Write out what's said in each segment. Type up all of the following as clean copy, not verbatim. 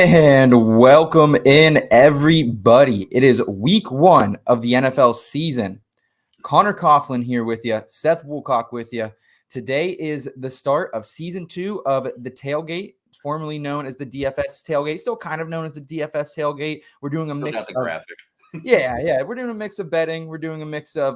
And welcome in, everybody. It is week one of the NFL season. Conor Coughlin here with you, Seth Woolcock with you. Today is the start of season 2 of the tailgate, formerly known as the DFS tailgate, still kind of known as the DFS tailgate. We're doing a mix of graphic. We're doing a mix of betting. We're doing a mix of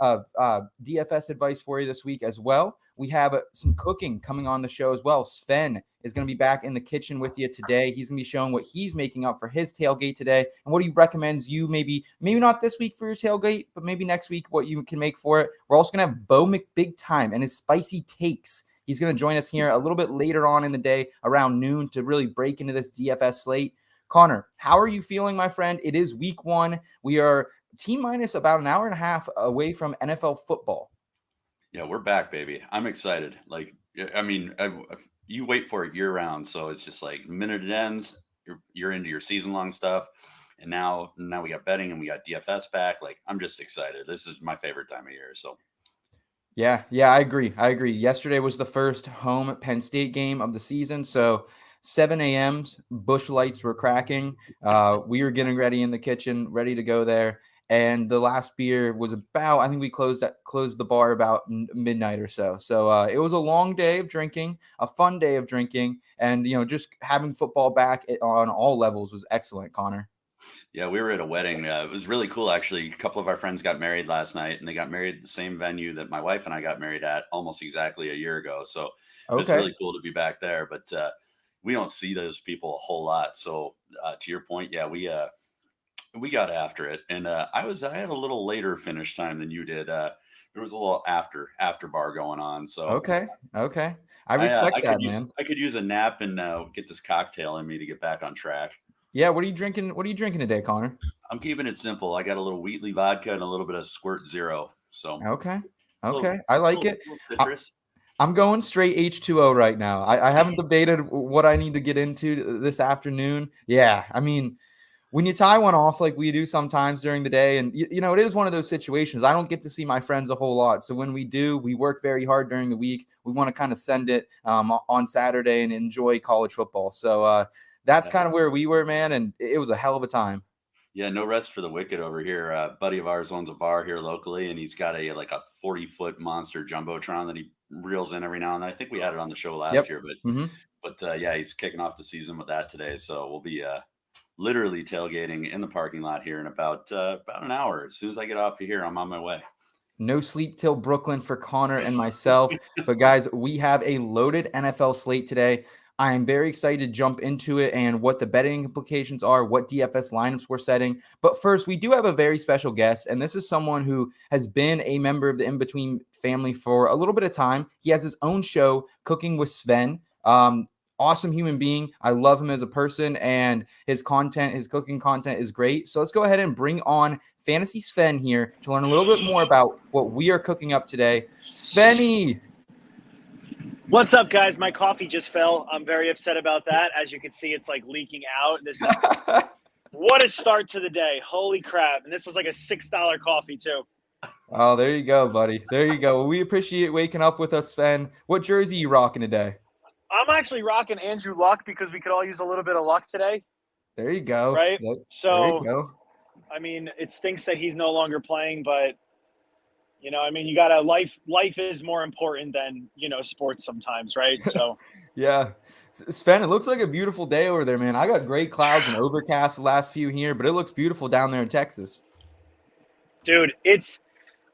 DFS advice for you this week as well. We have some cooking coming on the show as well. Sven is going to be back in the kitchen with you today. He's going to be showing what he's making up for his tailgate today and what he recommends you maybe not this week for your tailgate, but maybe next week what you can make for it. We're also going to have Bo McBig and his spicy takes. He's going to join us here a little bit later on in the day around noon to really break into this DFS slate. Conor, how are you feeling, my friend? It is week one. We are T-minus about an hour and a half away from NFL football. Yeah, we're back, baby. I'm excited. You wait for it year round, so it's just like the minute it ends, you're into your season-long stuff, and now we got betting and we got DFS back. Like, I'm just excited. This is my favorite time of year. So. Yeah, I agree. Yesterday was the first home Penn State game of the season, so 7 a.m. Bush lights were cracking. We were getting ready in the kitchen, ready to go there. And the last beer was I think we closed the bar about midnight or so. So it was a long day of drinking, a fun day of drinking. And, just having football back on all levels was excellent, Conor. Yeah, we were at a wedding. It was really cool, actually. A couple of our friends got married last night, and they got married at the same venue that my wife and I got married at almost exactly a year ago. So it was really cool to be back there. But we don't see those people a whole lot. So to your point, yeah, we got after it, and I had a little later finish time than you did. There was a little after bar going on. So okay, I respect that, man. I could use a nap and get this cocktail in me to get back on track. Yeah, what are you drinking? What are you drinking today, Conor? I'm keeping it simple. I got a little Wheatley vodka and a little bit of Squirt Zero. So okay, I like it. Citrus. I'm going straight H2O right now. I haven't debated what I need to get into this afternoon. Yeah, I mean, when you tie one off like we do sometimes during the day, and it is one of those situations. I don't get to see my friends a whole lot. So when we do, we work very hard during the week. We want to kind of send it on Saturday and enjoy college football. So that's kind of where we were, man. And it was a hell of a time. Yeah, no rest for the wicked over here. A buddy of ours owns a bar here locally, and he's got a 40-foot monster jumbotron that he reels in every now and then. I think we had it on the show last year, but yeah, he's kicking off the season with that today. So we'll be literally tailgating in the parking lot here in about an hour. As soon as I get off of here, I'm on my way. No sleep till Brooklyn for Conor and myself. But guys, we have a loaded NFL slate today. I am very excited to jump into it and what the betting implications are, what DFS lineups we're setting. But first, we do have a very special guest, and this is someone who has been a member of the In-Between family for a little bit of time. He has his own show, Cooking with Sven. Awesome human being. I love him as a person, and his cooking content is great. So let's go ahead and bring on Fantasy Sven here to learn a little bit more about what we are cooking up today. Svenny! What's up, guys? My coffee just fell. I'm very upset about that. As you can see, it's like leaking out. This is what a start to the day. Holy crap. And this was like a $6 coffee, too. Oh, there you go, buddy. There you go. Well, we appreciate waking up with us, Sven. What jersey are you rocking today? I'm actually rocking Andrew Luck because we could all use a little bit of luck today. There you go. Right? There so, you go. I mean, it stinks that he's no longer playing, but you got to life is more important than, sports sometimes, right? So, yeah. Sven, it looks like a beautiful day over there, man. I got gray clouds and overcast the last few here, but it looks beautiful down there in Texas. Dude,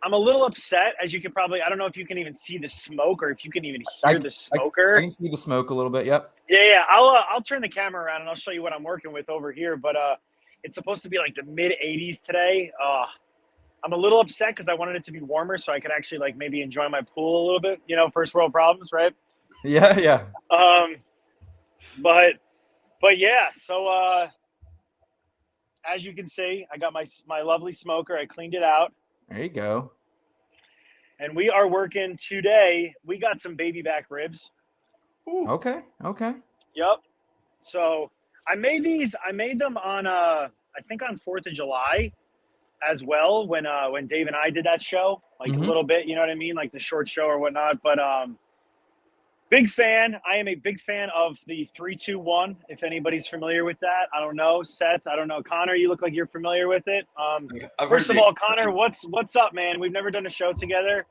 I'm a little upset, as you can probably, I don't know if you can even see the smoke or if you can even hear the smoker. I can see the smoke a little bit. Yep. Yeah. I'll turn the camera around and I'll show you what I'm working with over here. But it's supposed to be like the mid 80s today. I'm a little upset because I wanted it to be warmer so I could actually like maybe enjoy my pool a little bit. First world problems, right? Yeah. But yeah. So as you can see, I got my lovely smoker. I cleaned it out. There you go. And we are working today. We got some baby back ribs. Ooh. Okay. Yep. So I made them on I think on 4th of July as well when Dave and I did that show, like a little bit, you know what I mean? Like the short show or whatnot. But Big fan. I am a big fan of the 3-2-1. If anybody's familiar with that, I don't know. Seth, I don't know. Connor, you look like you're familiar with it. First of all, Connor, what's up, man? We've never done a show together.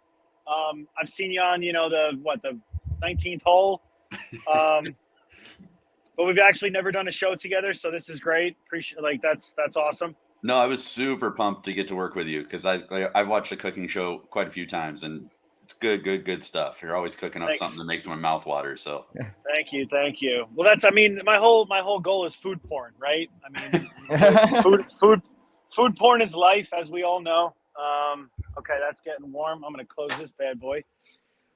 I've seen you on, the 19th hole. But we've actually never done a show together, so this is great. Appreciate that's awesome. No, I was super pumped to get to work with you because I've watched the cooking show quite a few times, and it's good stuff. You're always cooking up something that makes my mouth water. So thank you. Well, my whole goal is food porn, right? I mean, food porn is life, as we all know. Okay, that's getting warm. I'm gonna close this bad boy.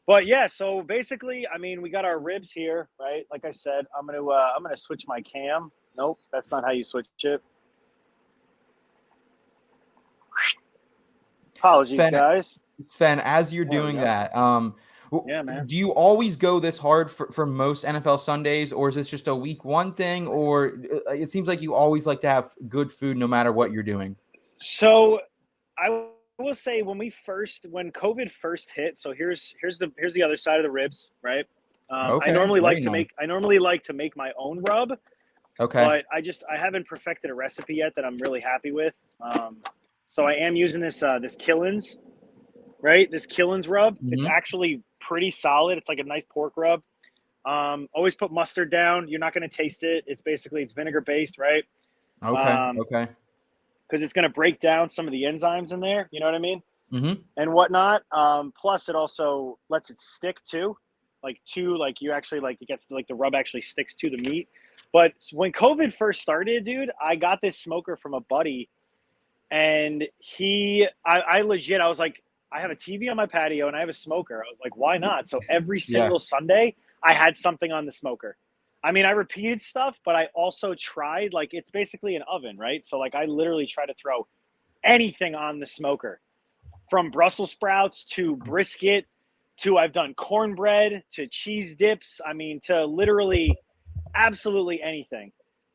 But yeah, so basically, I mean, we got our ribs here, right? Like I said, I'm gonna switch my cam. Nope, that's not how you switch it. Apologies, guys. Sven, as you're doing that, yeah, man. Do you always go this hard for most NFL Sundays, or is this just a week one thing? Or it seems like you always like to have good food no matter what you're doing. So I will say when COVID first hit, so here's the other side of the ribs, right? Okay, I normally like to make my own rub. Okay. But I haven't perfected a recipe yet that I'm really happy with. So I am using this Killins, right? This Killins rub. Mm-hmm. It's actually pretty solid. It's like a nice pork rub. Always put mustard down. You're not going to taste it. It's vinegar based, right? Okay. Because it's going to break down some of the enzymes in there. You know what I mean? Mm-hmm. And whatnot. Plus, it also lets it stick too. It gets the rub actually sticks to the meat. But when COVID first started, dude, I got this smoker from a buddy, and I legit, I was like, I have a TV on my patio and I have a smoker. I was like, why not? So every single Sunday, I had something on the smoker. I mean, I repeated stuff, but I also tried, it's basically an oven, right? So I literally try to throw anything on the smoker, from Brussels sprouts to brisket to I've done cornbread to cheese dips. I mean, to literally absolutely anything.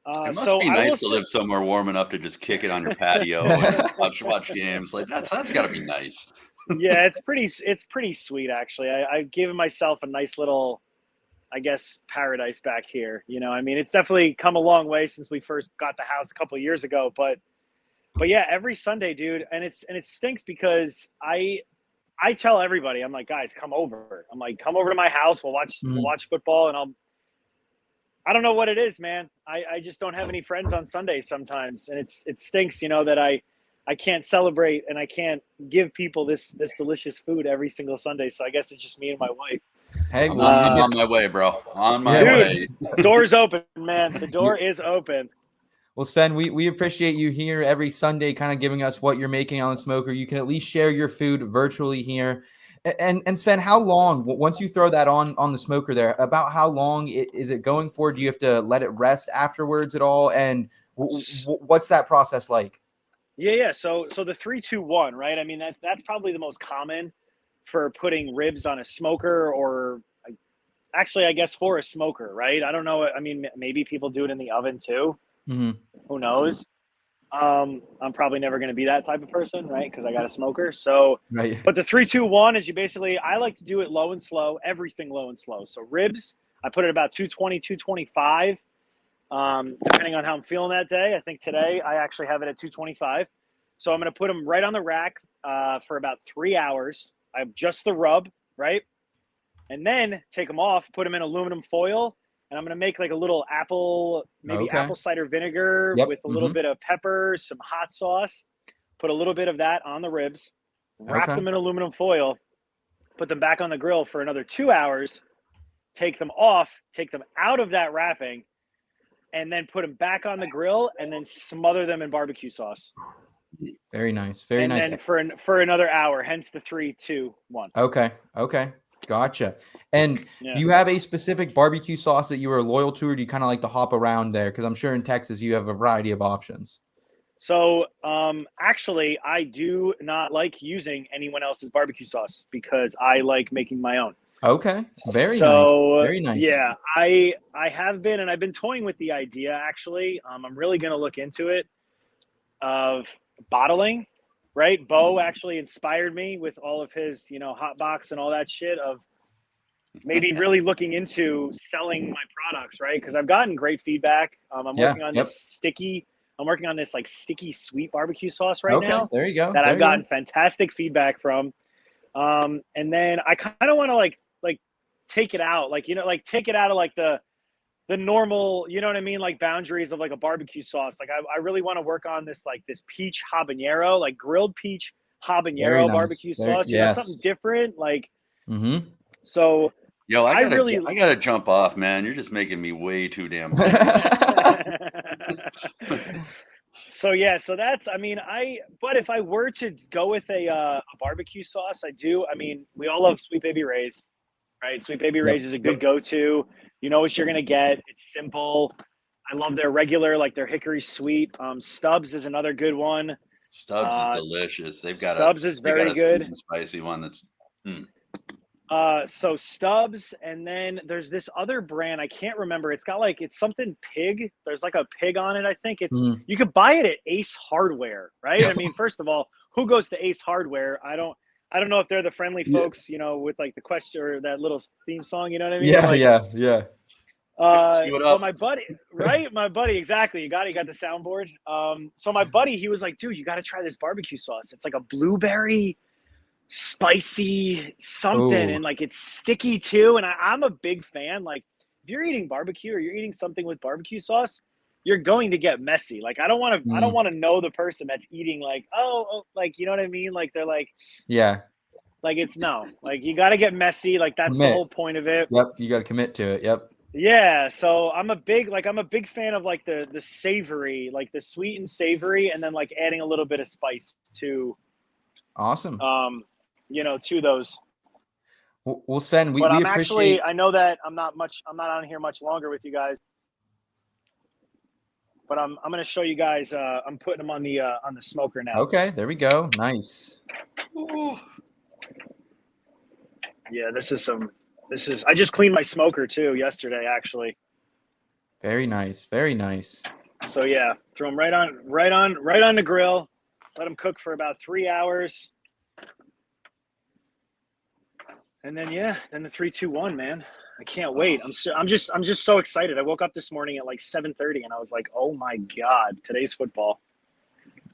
It must be nice to live somewhere warm enough to just kick it on your patio and watch games. That's got to be nice. Yeah, it's pretty sweet actually. I've given myself a nice little, I guess, paradise back here. You know, I mean, it's definitely come a long way since we first got the house a couple of years ago. But yeah, every Sunday, dude, and it stinks because I tell everybody, I'm like, guys, come over. I'm like, come over to my house. We'll watch football, and I don't know what it is, man. I just don't have any friends on Sundays sometimes, and it stinks, that I can't celebrate and I can't give people this delicious food every single Sunday. So I guess it's just me and my wife. Hey, I'm on my way, bro. On my way. Door's open, man. The door is open. Well, Sven, we appreciate you here every Sunday, kind of giving us what you're making on the smoker. You can at least share your food virtually here. And Sven, how long, once you throw that on the smoker there, about how long is it going for? Do you have to let it rest afterwards at all? And what's that process like? Yeah. So the 3-2-1, right? I mean, that's probably the most common for putting ribs on a smoker, or actually, I guess for a smoker, right? I don't know. I mean, maybe people do it in the oven too. Mm-hmm. Who knows? I'm probably never going to be that type of person, right? Because I got a smoker. So, right. But the 3-2-1 is I like to do it low and slow, everything low and slow. So ribs, I put it about 220, 225, depending on how I'm feeling that day. I think today I actually have it at 225. So I'm going to put them right on the rack for about 3 hours. I have just the rub, right? And then take them off, put them in aluminum foil. And I'm going to make a little apple cider vinegar with a little bit of pepper, some hot sauce, put a little bit of that on the ribs, wrap them in aluminum foil, put them back on the grill for another 2 hours, take them off, take them out of that wrapping, and then put them back on the grill and then smother them in barbecue sauce. Very nice. Very nice. And then for another hour, hence the 3-2-1. Okay. Gotcha. And do you have a specific barbecue sauce that you are loyal to, or do you kind of like to hop around there? Because I'm sure in Texas you have a variety of options. So actually, I do not like using anyone else's barbecue sauce because I like making my own. Okay. Very nice. Yeah, I have been, and I've been toying with the idea, actually. I'm really going to look into it, of bottling. Right, Bo actually inspired me with all of his, hot box and all that shit, of maybe really looking into selling my products, right? Because I've gotten great feedback. I'm working on this sticky. I'm working on this like sticky sweet barbecue sauce right now. There you go. That I've gotten fantastic feedback from. And then I kind of want to like take it out, like, you know, like take it out of like the normal, you know what I mean? Like boundaries of like a barbecue sauce. Like I really want to work on this, like this peach habanero, like grilled peach habanero barbecue sauce, you know, something different. Like, so yo, I gotta jump off, man. You're just making me way too damn hungry. So yeah, so that's, I mean, but if I were to go with a barbecue sauce, I mean, we all love Sweet Baby Ray's, right? Sweet Baby Ray's is a good go-to. You know what you're gonna get. It's simple. I love their regular, like their hickory sweet. Stubbs is another good one. Stubbs is delicious. They've got Stubbs is very good. Sweet and spicy one that's. So Stubbs, and then there's this other brand I can't remember. It's got like, it's something pig. There's like a pig on it. I think it's you could buy it at Ace Hardware, right? I mean, first of all, who goes to Ace Hardware? I don't know if they're the friendly folks, you know, with like the question or that little theme song. You know what I mean? Yeah. Well, my buddy, right? My buddy, exactly. You got the soundboard. So my buddy, he was like, dude, you got to try this barbecue sauce. It's like a blueberry spicy something. And like, it's sticky too. And I'm a big fan. Like if you're eating barbecue or you're eating something with barbecue sauce, you're going to get messy. Like, I don't want to know the person that's eating like, like, you know what I mean? Like they're like, like it's like you got to get messy. Like that's the whole point of it. You got to commit to it. Yeah, so I'm a big fan of like the savory, like the sweet and savory, and then like adding a little bit of spice to. Awesome. You know, to those. Well, Sven, we appreciate. Actually, I know that I'm not on here much longer with you guys, but I'm going to show you guys. I'm putting them on the smoker now. Okay, there we go. Nice. Ooh. Yeah, this is. I just cleaned my smoker too yesterday, actually. Very nice. Very nice. So yeah, throw them right on the grill. Let them cook for about 3 hours. And then then the 3, 2, 1, man. I can't wait. I'm just so excited. I woke up this morning at like 7:30 and I was like, "Oh my god, today's football."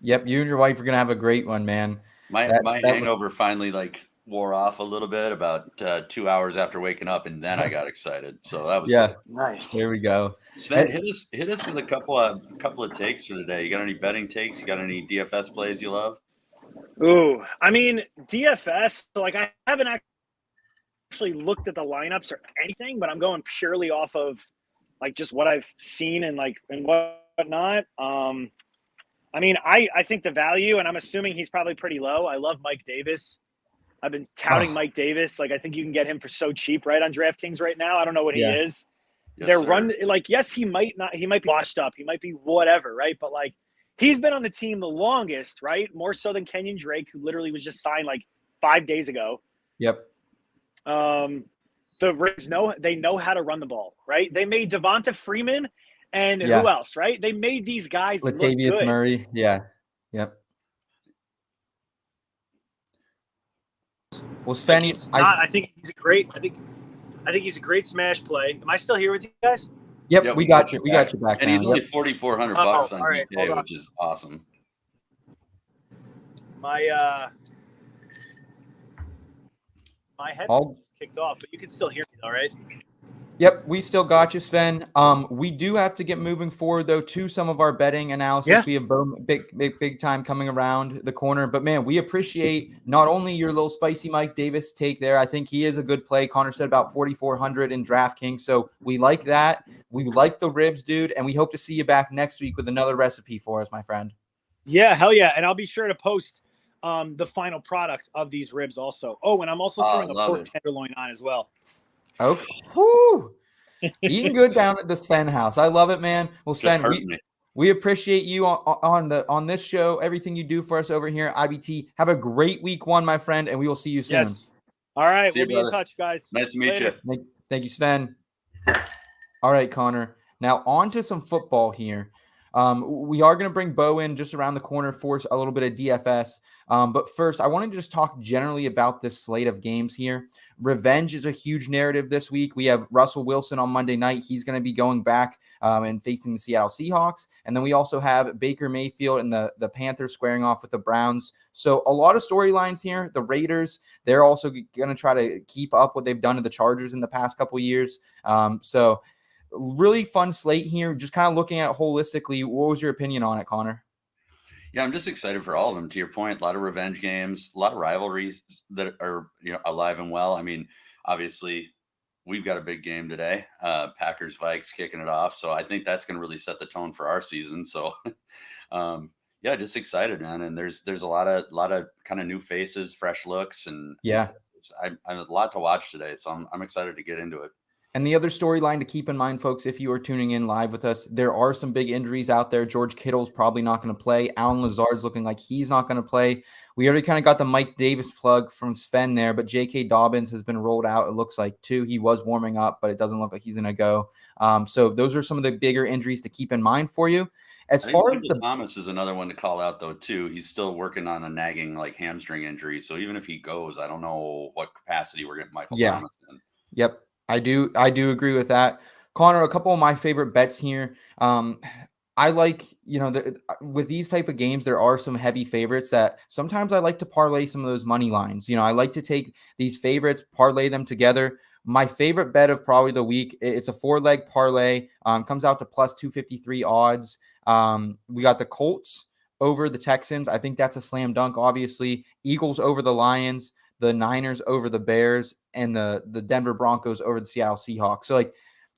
Yep, you and your wife are going to have a great one, man. My hangover finally like wore off a little bit about 2 hours after waking up, and then I got excited. So that was good. Nice. There we go. Sven, hit us with a couple of takes for today. You got any betting takes? You got any DFS plays you love? Ooh, I mean DFS. Like I haven't actually looked at the lineups or anything, but I'm going purely off of like just what I've seen and whatnot. I mean, I think the value, and I'm assuming he's probably pretty low. I love Mike Davis. I've been touting Mike Davis. Like, I think you can get him for so cheap, right, on DraftKings right now. I don't know what he is. Yes, yes, he might be washed up. He might be whatever, right? But, like, he's been on the team the longest, right? More so than Kenyon Drake, who literally was just signed, like, 5 days ago. Yep. The Ravens they know how to run the ball, right? They made Devonta Freeman and who else, right? They made these guys look good. Murray. Yeah. Yep. Well, Sven, I think he's a great smash play. Am I still here with you guys? Yep, we got you. We got you back. And he's only $4,400 on DK, which is awesome. My headphones just kicked off, but you can still hear me though, right? Yep, we still got you, Sven. We do have to get moving forward though to some of our betting analysis. Yeah. We have Bo big time coming around the corner. But man, we appreciate not only your little spicy Mike Davis take there. I think he is a good play. Conor said about 4,400 in DraftKings, so we like that. We like the ribs, dude, and we hope to see you back next week with another recipe for us, my friend. Yeah, hell yeah, and I'll be sure to post the final product of these ribs also. Oh, and I'm also throwing a pork tenderloin on as well. Okay. Woo. Eating good down at the Sven house. I love it, man. Well, Sven, we appreciate you on this show, everything you do for us over here at IBT. Have a great week one, my friend, and we will see you soon. Yes. All right. We'll be in touch, guys. Nice to meet you. Thank you, Sven. All right, Conor. Now on to some football here. We are going to bring Bo in just around the corner for a little bit of DFS. But first, I want to just talk generally about this slate of games here. Revenge is a huge narrative this week. We have Russell Wilson on Monday night. He's going to be going back and facing the Seattle Seahawks. And then we also have Baker Mayfield and the Panthers squaring off with the Browns. So a lot of storylines here. The Raiders, they're also going to try to keep up what they've done to the Chargers in the past couple of years. So really fun slate here. Just kind of looking at it holistically. What was your opinion on it, Connor? Yeah, I'm just excited for all of them. To your point, a lot of revenge games, a lot of rivalries that are alive and well. I mean, obviously, we've got a big game today. Packers Vikes kicking it off, so I think that's going to really set the tone for our season. So, yeah, just excited, man. And there's a lot of kind of new faces, fresh looks, and I'm a lot to watch today. So I'm excited to get into it. And the other storyline to keep in mind, folks, if you are tuning in live with us, there are some big injuries out there. George Kittle's probably not going to play. Allen Lazard's looking like he's not going to play. We already kind of got the Mike Davis plug from Sven there, but J.K. Dobbins has been rolled out, it looks like, too. He was warming up, but it doesn't look like he's going to go. So those are some of the bigger injuries to keep in mind for you. As far as Thomas is another one to call out, though, too. He's still working on a nagging hamstring injury. So even if he goes, I don't know what capacity we're getting Michael Thomas in. Yep. I do agree with that. Connor, a couple of my favorite bets here. I like, with these type of games, there are some heavy favorites that sometimes I like to parlay some of those money lines. I like to take these favorites, parlay them together. My favorite bet of probably the week, it's a 4-leg parlay, comes out to plus 253 odds. We got the Colts over the Texans. I think that's a slam dunk, obviously. Eagles over the Lions, the Niners over the Bears, and the Denver Broncos over the Seattle Seahawks. So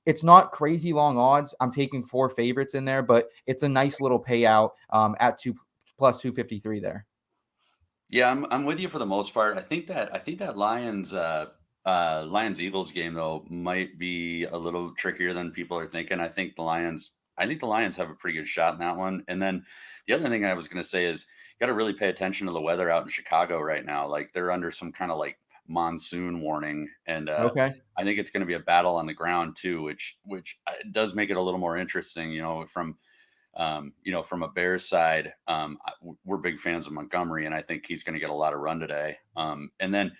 it's not crazy long odds. I'm taking 4 favorites in there, but it's a nice little payout at plus 253 there. Yeah, I'm with you for the most part. I think that Lions Eagles game though might be a little trickier than people are thinking. I think the Lions have a pretty good shot in that one. And then the other thing I was going to say is you got to really pay attention to the weather out in Chicago right now. They're under some kind of monsoon warning, and I think it's going to be a battle on the ground too, which does make it a little more interesting. From a Bears side, we're big fans of Montgomery, and I think he's going to get a lot of run today. And then,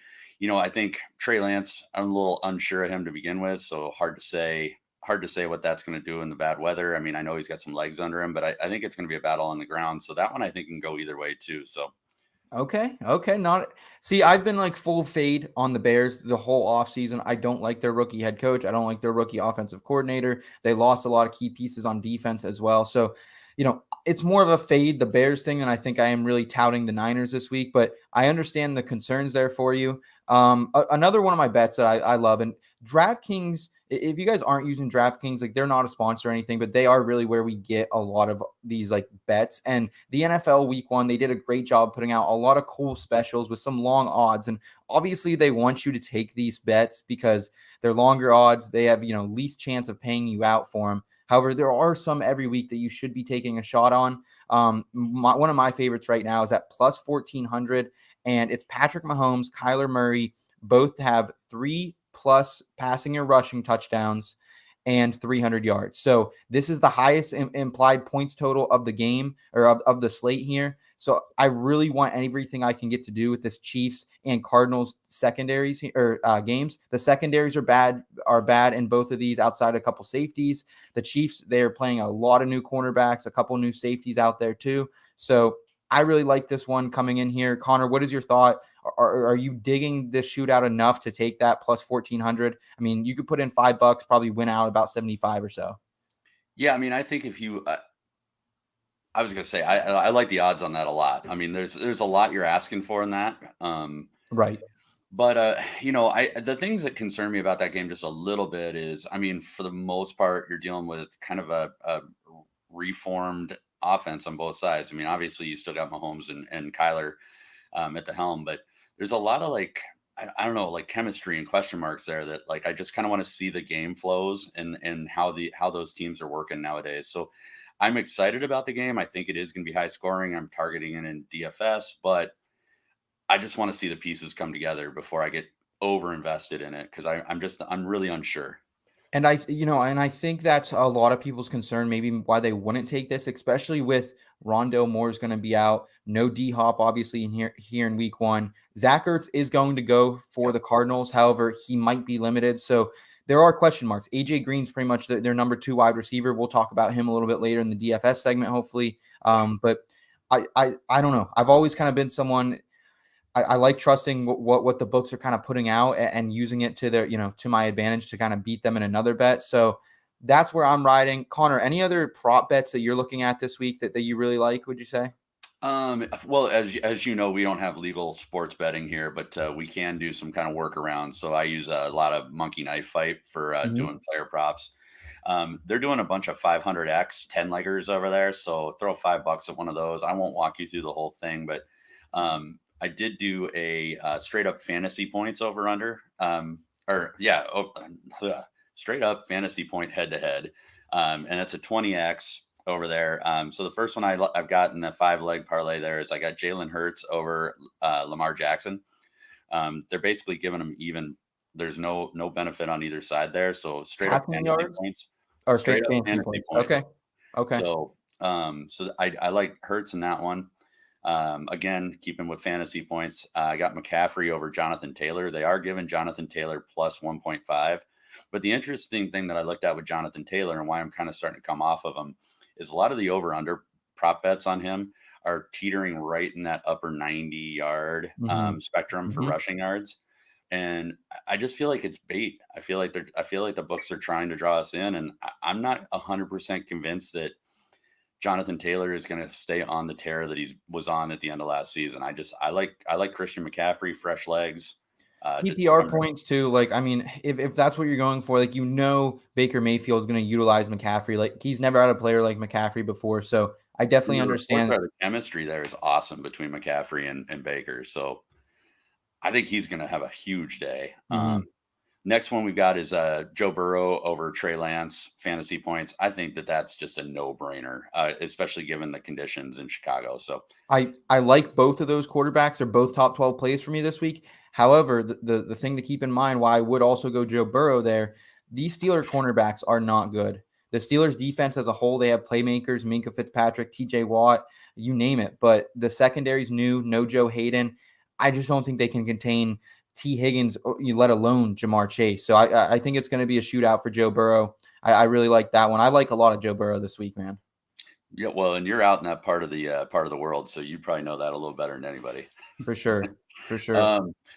I think Trey Lance, I'm a little unsure of him to begin with, so hard to say what that's going to do in the bad weather. I mean, I know he's got some legs under him, but I think it's going to be a battle on the ground. So that one I think can go either way too. So. Okay. I've been full fade on the Bears the whole offseason. I don't like their rookie head coach. I don't like their rookie offensive coordinator. They lost a lot of key pieces on defense as well. So, it's more of a fade, the Bears thing, than I think I am really touting the Niners this week, but I understand the concerns there for you. Another one of my bets that I love, and DraftKings, if you guys aren't using DraftKings, they're not a sponsor or anything, but they are really where we get a lot of these bets. And the NFL week 1, they did a great job putting out a lot of cool specials with some long odds. And obviously they want you to take these bets because they're longer odds. They have, least chance of paying you out for them. However, there are some every week that you should be taking a shot on. One of my favorites right now is at plus 1,400, and it's Patrick Mahomes, Kyler Murray, both have 3+ passing or rushing touchdowns and 300 yards. So this is the highest implied points total of the game, or of the slate here. So I really want everything I can get to do with this Chiefs and Cardinals secondaries or games. The secondaries are bad in both of these outside a couple safeties. The Chiefs, they are playing a lot of new cornerbacks, a couple new safeties out there too. So I really like this one coming in here. Connor, what is your thought? Are you digging this shootout enough to take that plus 1,400? I mean, you could put in $5, probably win out about 75 or so. Yeah, I mean, I think if you, I was going to say, I like the odds on that a lot. I mean, there's a lot you're asking for in that. Right. But, the things that concern me about that game just a little bit is, I mean, for the most part, you're dealing with kind of a reformed offense on both sides. I mean, obviously you still got Mahomes and Kyler at the helm, but there's a lot of I don't know, chemistry and question marks there that I just kind of want to see the game flows and how those teams are working nowadays. So I'm excited about the game. I think it is going to be high scoring. I'm targeting it in DFS, but I just want to see the pieces come together before I get over invested in it, because I'm really unsure. And I think that's a lot of people's concern, maybe why they wouldn't take this, especially with Rondale Moore is going to be out. No D-Hop, obviously, here in week 1. Zach Ertz is going to go for the Cardinals. However, he might be limited. So there are question marks. AJ Green's pretty much their number 2 wide receiver. We'll talk about him a little bit later in the DFS segment, hopefully. But I don't know. I've always kind of been someone – I like trusting what the books are kind of putting out and using it to their, to my advantage to kind of beat them in another bet. So that's where I'm riding. Conor, any other prop bets that you're looking at this week that you really like, would you say? Well, as you know, we don't have legal sports betting here, but we can do some kind of workarounds. So I use a lot of monkey knife fight for doing player props. They're doing a bunch of 500x 10-leggers over there. So throw $5 at one of those. I won't walk you through the whole thing, but I did do a straight up fantasy points over under, straight up fantasy point head to head. And it's a 20x over there. So the first one I've got in the 5-leg parlay there is I got Jalen Hurts over Lamar Jackson. They're basically giving them even. There's no benefit on either side there. So straight up fantasy points or straight up fantasy points. Okay. So I like Hurts in that one. Again, keeping with fantasy points, I got McCaffrey over Jonathan Taylor. They are giving Jonathan Taylor plus 1.5. But the interesting thing that I looked at with Jonathan Taylor and why I'm kind of starting to come off of him is a lot of the over-under prop bets on him are teetering right in that upper 90-yard spectrum for rushing yards. And I just feel like it's bait. I feel like the books are trying to draw us in, and I'm not 100% convinced that Jonathan Taylor is going to stay on the tear that he was on at the end of last season. I like Christian McCaffrey, fresh legs. PPR points too. Like, I mean, if that's what you're going for, like, Baker Mayfield is going to utilize McCaffrey. Like, he's never had a player like McCaffrey before. So I definitely understand. The chemistry there is awesome between McCaffrey and Baker. So I think he's going to have a huge day. Next one we've got is Joe Burrow over Trey Lance, fantasy points. I think that's just a no-brainer, especially given the conditions in Chicago. So I like both of those quarterbacks. They're both top 12 plays for me this week. However, the thing to keep in mind why I would also go Joe Burrow there, these Steelers cornerbacks are not good. The Steelers defense as a whole, they have playmakers, Minkah Fitzpatrick, TJ Watt, you name it. But the secondary's new, no Joe Hayden. I just don't think they can contain T. Higgins, let alone Jamar Chase. So I think it's going to be a shootout for Joe Burrow. I really like that one. I like a lot of Joe Burrow this week, man. Yeah, well, and you're out in that part of the world, so you probably know that a little better than anybody. For sure.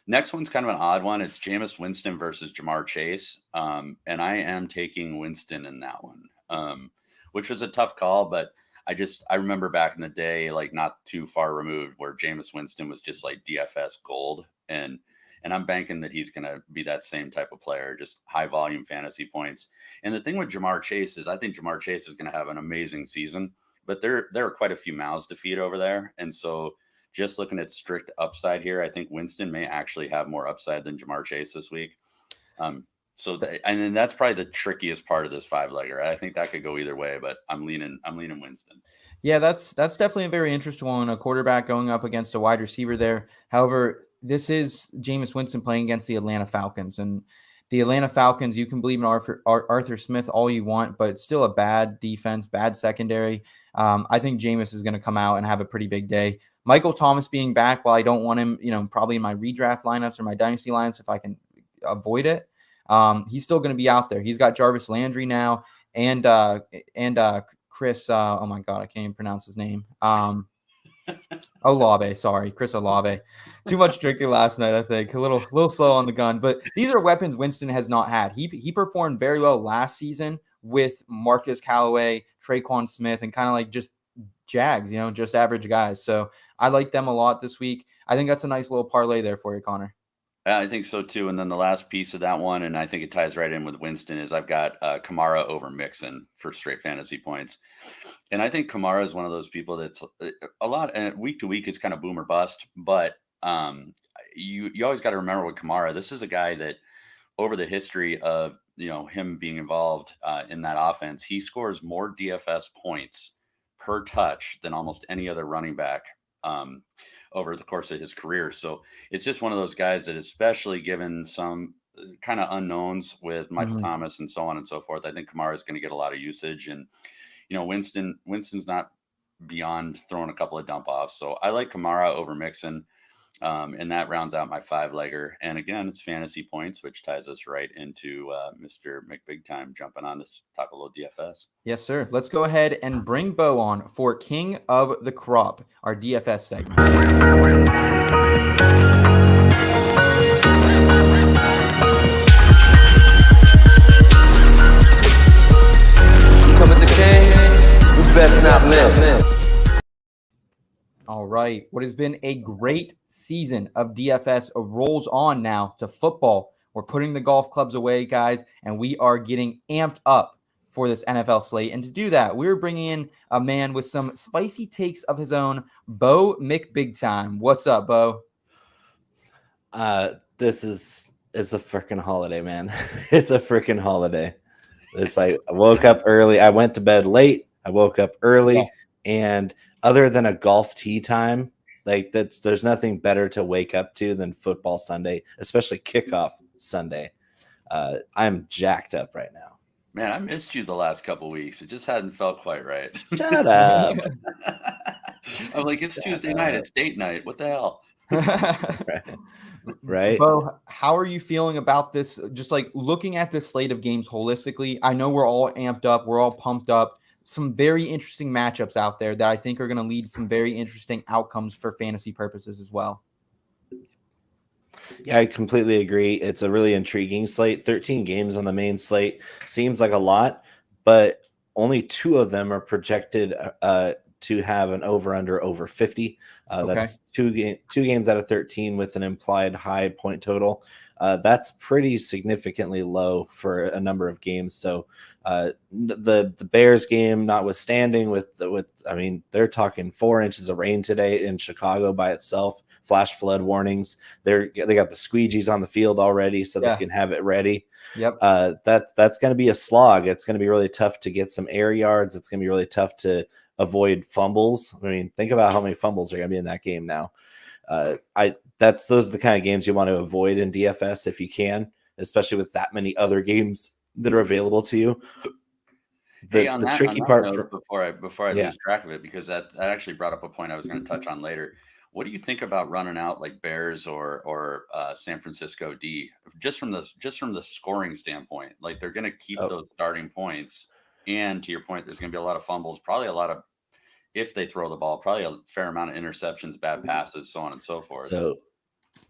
Next one's kind of an odd one. It's Jameis Winston versus Jamar Chase, and I am taking Winston in that one, which was a tough call, but I remember back in the day, like not too far removed, where Jameis Winston was just like DFS gold, and I'm banking that he's going to be that same type of player, just high volume fantasy points. And the thing with Jamar Chase is I think Jamar Chase is going to have an amazing season, but there are quite a few mouths to feed over there. And so just looking at strict upside here, I think Winston may actually have more upside than Jamar Chase this week. And then that's probably the trickiest part of this 5-legger. I think that could go either way, but I'm leaning Winston. Yeah, that's definitely a very interesting one. A quarterback going up against a wide receiver there. However, this is Jameis Winston playing against the Atlanta Falcons, and the Atlanta Falcons, you can believe in Arthur Smith all you want, but it's still a bad defense, bad secondary. I think Jameis is going to come out and have a pretty big day. Michael Thomas being back, while I don't want him, probably in my redraft lineups or my dynasty lineups if I can avoid it, he's still going to be out there. He's got Jarvis Landry now and Chris. Oh my God, I can't even pronounce his name. Olave, sorry, Chris Olave. Too much drinking last night, I think. A little slow on the gun, but these are weapons Winston has not had. He performed very well last season with Marcus Callaway, Traquan Smith, and kind of like just Jags, just average guys. So I like them a lot this week. I think that's a nice little parlay there for you, Conor. I think so too. And then the last piece of that one, and I think it ties right in with Winston, is I've got Kamara over Mixon for straight fantasy points. And I think Kamara is one of those people that's a lot, and week to week is kind of boom or bust. But you always got to remember with Kamara, this is a guy that over the history of him being involved in that offense, he scores more DFS points per touch than almost any other running back over the course of his career. So it's just one of those guys that, especially given some kind of unknowns with Michael Thomas and so on and so forth. I think Kamara is going to get a lot of usage, and Winston's not beyond throwing a couple of dump offs. So I like Kamara over Mixon. And that rounds out my 5-legger. And again, it's fantasy points, which ties us right into Mr. McBigtime jumping on to talk a little DFS. Yes, sir. Let's go ahead and bring Bo on for King of the Crop, our DFS segment. Come at the king, you best not miss. All right. What has been a great season of DFS rolls on now to football. We're putting the golf clubs away, guys, and we are getting amped up for this NFL slate. And to do that, we're bringing in a man with some spicy takes of his own, Bo McBigtime. What's up, Bo? This is a freaking holiday, man. It's a freaking holiday. It's like I woke up early. I went to bed late. I woke up early, and other than a golf tee time, like there's nothing better to wake up to than football Sunday, especially kickoff Sunday. I'm jacked up right now. Man, I missed you the last couple weeks. It just hadn't felt quite right. Shut up. I'm like, it's Tuesday night. It's date night. What the hell? Right. Bo, how are you feeling about this? Just like looking at this slate of games holistically, I know we're all amped up. We're all pumped up. Some very interesting matchups out there that I think are going to lead some very interesting outcomes for fantasy purposes as well. Yeah, I completely agree. It's a really intriguing slate. 13 games on the main slate seems like a lot, but only 2 of them are projected to have an over 50. That's two games out of 13 with an implied high point total. That's pretty significantly low for a number of games. So the Bears game notwithstanding, they're talking 4 inches of rain today in Chicago by itself. Flash flood warnings. They got the squeegees on the field already, so they can have it ready. Yep. That's going to be a slog. It's going to be really tough to get some air yards. It's going to be really tough to avoid fumbles. I mean, think about how many fumbles are going to be in that game now. Those are the kind of games you want to avoid in DFS if you can, especially with that many other games that are available to you. The tricky part before I lose track of it, because that actually brought up a point I was going to touch on later. What do you think about running out like Bears or San Francisco D just from the scoring standpoint? Like they're going to keep those starting points, and to your point, there's going to be a lot of fumbles, probably a lot of, if they throw the ball, probably a fair amount of interceptions, bad passes, so on and so forth. So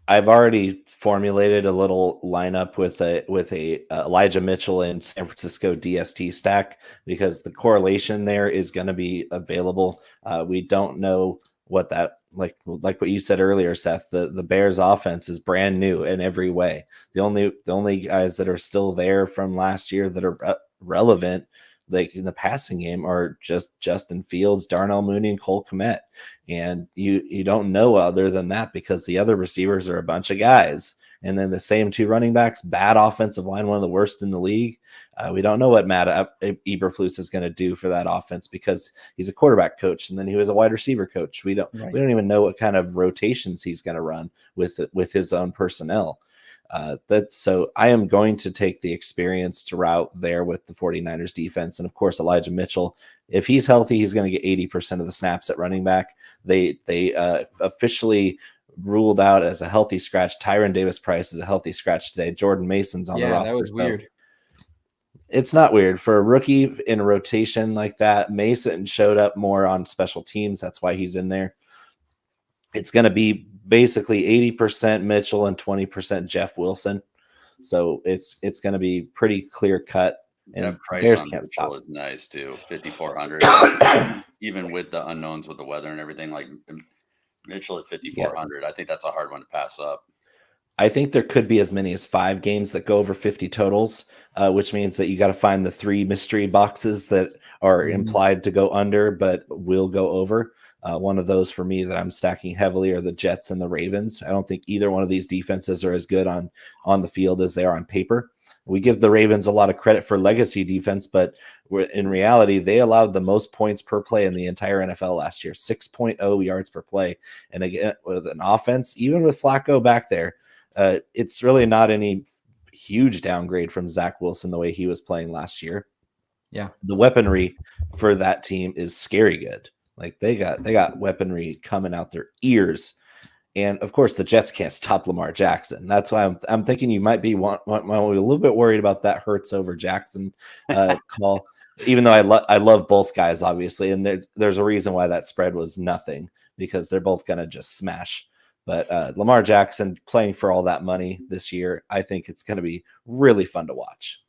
I've already formulated a little lineup with a Elijah Mitchell and San Francisco DST stack, because the correlation there is going to be available. We don't know what that, like what you said earlier, Seth, the Bears offense is brand new in every way. The only guys that are still there from last year that are relevant, like in the passing game, are just Justin Fields, Darnell Mooney, and Cole Kmet. And you don't know other than that, because the other receivers are a bunch of guys. And then the same 2 running backs, bad offensive line, one of the worst in the league. We don't know what Matt Eberflus is going to do for that offense, because he's a quarterback coach and then he was a wide receiver coach. We don't even know what kind of rotations he's going to run with his own personnel. So I am going to take the experienced route there with the 49ers defense. And of course, Elijah Mitchell, if he's healthy, he's going to get 80% of the snaps at running back. They officially ruled out as a healthy scratch. Tyron Davis-Price is a healthy scratch today. Jordan Mason's on the roster. That was weird. It's not weird for a rookie in a rotation like that. Mason showed up more on special teams. That's why he's in there. It's going to be basically 80% Mitchell and 20% Jeff Wilson. So it's going to be pretty clear cut. And that price on Mitchell is nice too. 5,400, even with the unknowns with the weather and everything. Like Mitchell at 5,400, I think that's a hard one to pass up. I think there could be as many as 5 games that go over 50 totals, which means that you got to find the 3 mystery boxes that are implied to go under but will go over. One of those for me that I'm stacking heavily are the Jets and the Ravens. I don't think either one of these defenses are as good on the field as they are on paper. We give the Ravens a lot of credit for legacy defense, but in reality, they allowed the most points per play in the entire NFL last year, 6.0 yards per play. And again, with an offense, even with Flacco back there, it's really not any huge downgrade from Zach Wilson the way he was playing last year. Yeah. The weaponry for that team is scary good. Like they got weaponry coming out their ears. And of course the Jets can't stop Lamar Jackson. That's why I'm thinking you might be a little bit worried about that Hurts over Jackson call. Even though I love both guys, obviously, and there's a reason why that spread was nothing, because they're both going to just smash. But Lamar Jackson playing for all that money this year, I think it's going to be really fun to watch.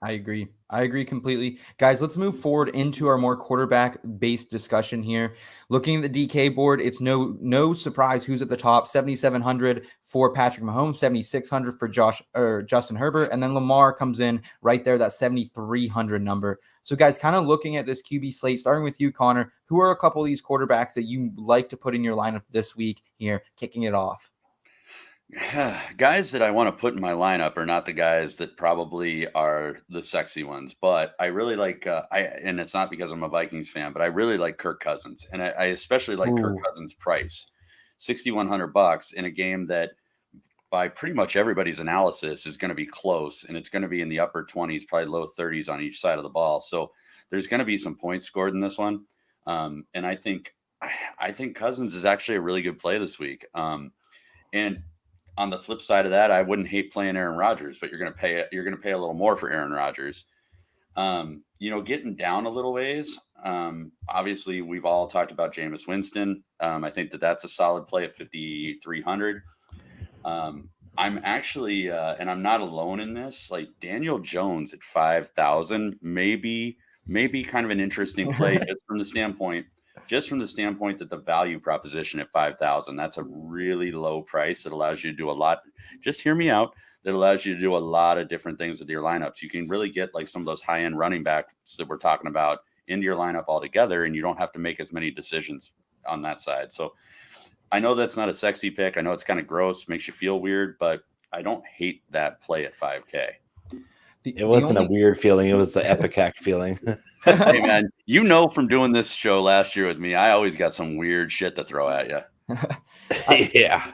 I agree. I agree completely. Guys, let's move forward into our more quarterback-based discussion here. Looking at the DK board, it's no surprise who's at the top. 7,700 for Patrick Mahomes, 7,600 for Justin Herbert, and then Lamar comes in right there, that 7,300 number. So, guys, kind of looking at this QB slate, starting with you, Conor, who are a couple of these quarterbacks that you like to put in your lineup this week here, kicking it off? Guys that I want to put in my lineup are not the guys that probably are the sexy ones, but I really like, and it's not because I'm a Vikings fan, but I really like Kirk Cousins. And I especially like Kirk Cousins' price, $6,100 in a game that by pretty much everybody's analysis is going to be close, and it's going to be in the upper 20s, probably low 30s on each side of the ball. So there's going to be some points scored in this one. And I think Cousins is actually a really good play this week. And on the flip side of that, I wouldn't hate playing Aaron Rodgers, but you're going to pay a little more for Aaron Rodgers. Getting down a little ways. Obviously, we've all talked about Jameis Winston. I think that's a solid play at 5,300. I'm actually, and I'm not alone in this, like Daniel Jones at 5,000, maybe kind of an interesting play just from the standpoint that the value proposition at 5,000, that's a really low price that allows you to do a lot. Just hear me out. That allows you to do a lot of different things with your lineups. You can really get like some of those high-end running backs that we're talking about into your lineup altogether, and you don't have to make as many decisions on that side. So I know that's not a sexy pick. I know it's kind of gross, makes you feel weird, but I don't hate that play at 5K. It wasn't a weird feeling. It was the Epicac feeling. Hey, man, from doing this show last year with me, I always got some weird shit to throw at you. Yeah.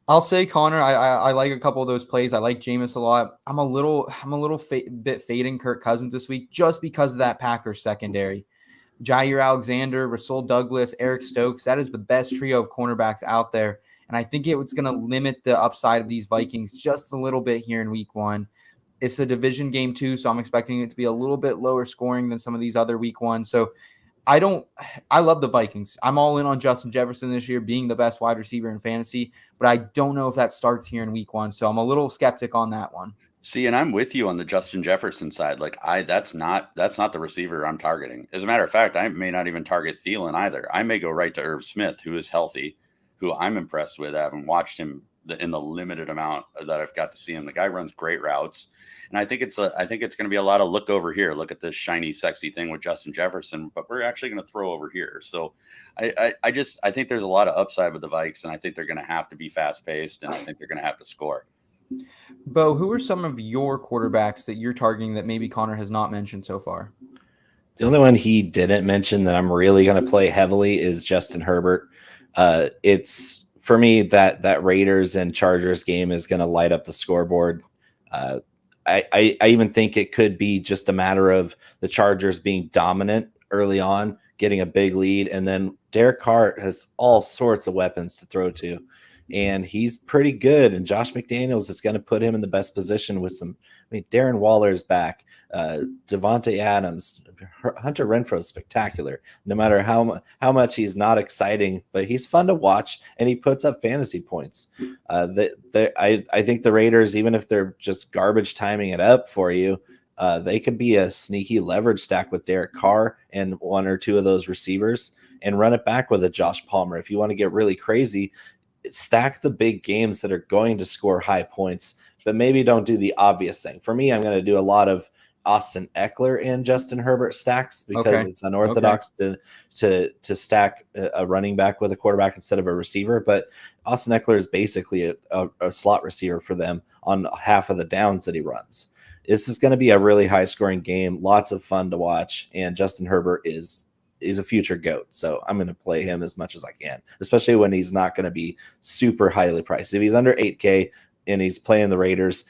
I'll say, Conor, I like a couple of those plays. I like Jameis a lot. I'm a little bit fading Kirk Cousins this week just because of that Packers secondary. Jair Alexander, Rasul Douglas, Eric Stokes, that is the best trio of cornerbacks out there. And I think it's going to limit the upside of these Vikings just a little bit here in week one. It's a division game too, so I'm expecting it to be a little bit lower scoring than some of these other week ones. So I love the Vikings. I'm all in on Justin Jefferson this year being the best wide receiver in fantasy, but I don't know if that starts here in week one. So I'm a little skeptic on that one. See, and I'm with you on the Justin Jefferson side. Like that's not the receiver I'm targeting. As a matter of fact, I may not even target Thielen either. I may go right to Irv Smith, who is healthy, who I'm impressed with. I haven't watched him in the limited amount that I've got to see him. The guy runs great routes. And I think it's going to be a lot of look over here. Look at this shiny, sexy thing with Justin Jefferson, but we're actually going to throw over here. So I think there's a lot of upside with the Vikes, and I think they're going to have to be fast paced, and I think they're going to have to score. Bo, who are some of your quarterbacks that you're targeting that maybe Conor has not mentioned so far? The only one he didn't mention that I'm really going to play heavily is Justin Herbert. It's for me that Raiders and Chargers game is going to light up the scoreboard. I even think it could be just a matter of the Chargers being dominant early on, getting a big lead, and then Derek Carr has all sorts of weapons to throw to, and he's pretty good. And Josh McDaniels is going to put him in the best position with some. I mean, Darren Waller's back, Devontae Adams, Hunter Renfro's spectacular. No matter how much he's not exciting, but he's fun to watch, and he puts up fantasy points. I think the Raiders, even if they're just garbage timing it up for you, they could be a sneaky leverage stack with Derek Carr and one or two of those receivers, and run it back with a Josh Palmer. If you want to get really crazy, stack the big games that are going to score high points, but maybe don't do the obvious thing. For me, I'm going to do a lot of Austin Eckler and Justin Herbert stacks because it's unorthodox to stack a running back with a quarterback instead of a receiver. But Austin Eckler is basically a slot receiver for them on half of the downs that he runs. This is going to be a really high scoring game, lots of fun to watch, and Justin Herbert is a future GOAT. So I'm going to play him as much as I can, especially when he's not going to be super highly priced. If he's under 8K, he's playing the Raiders,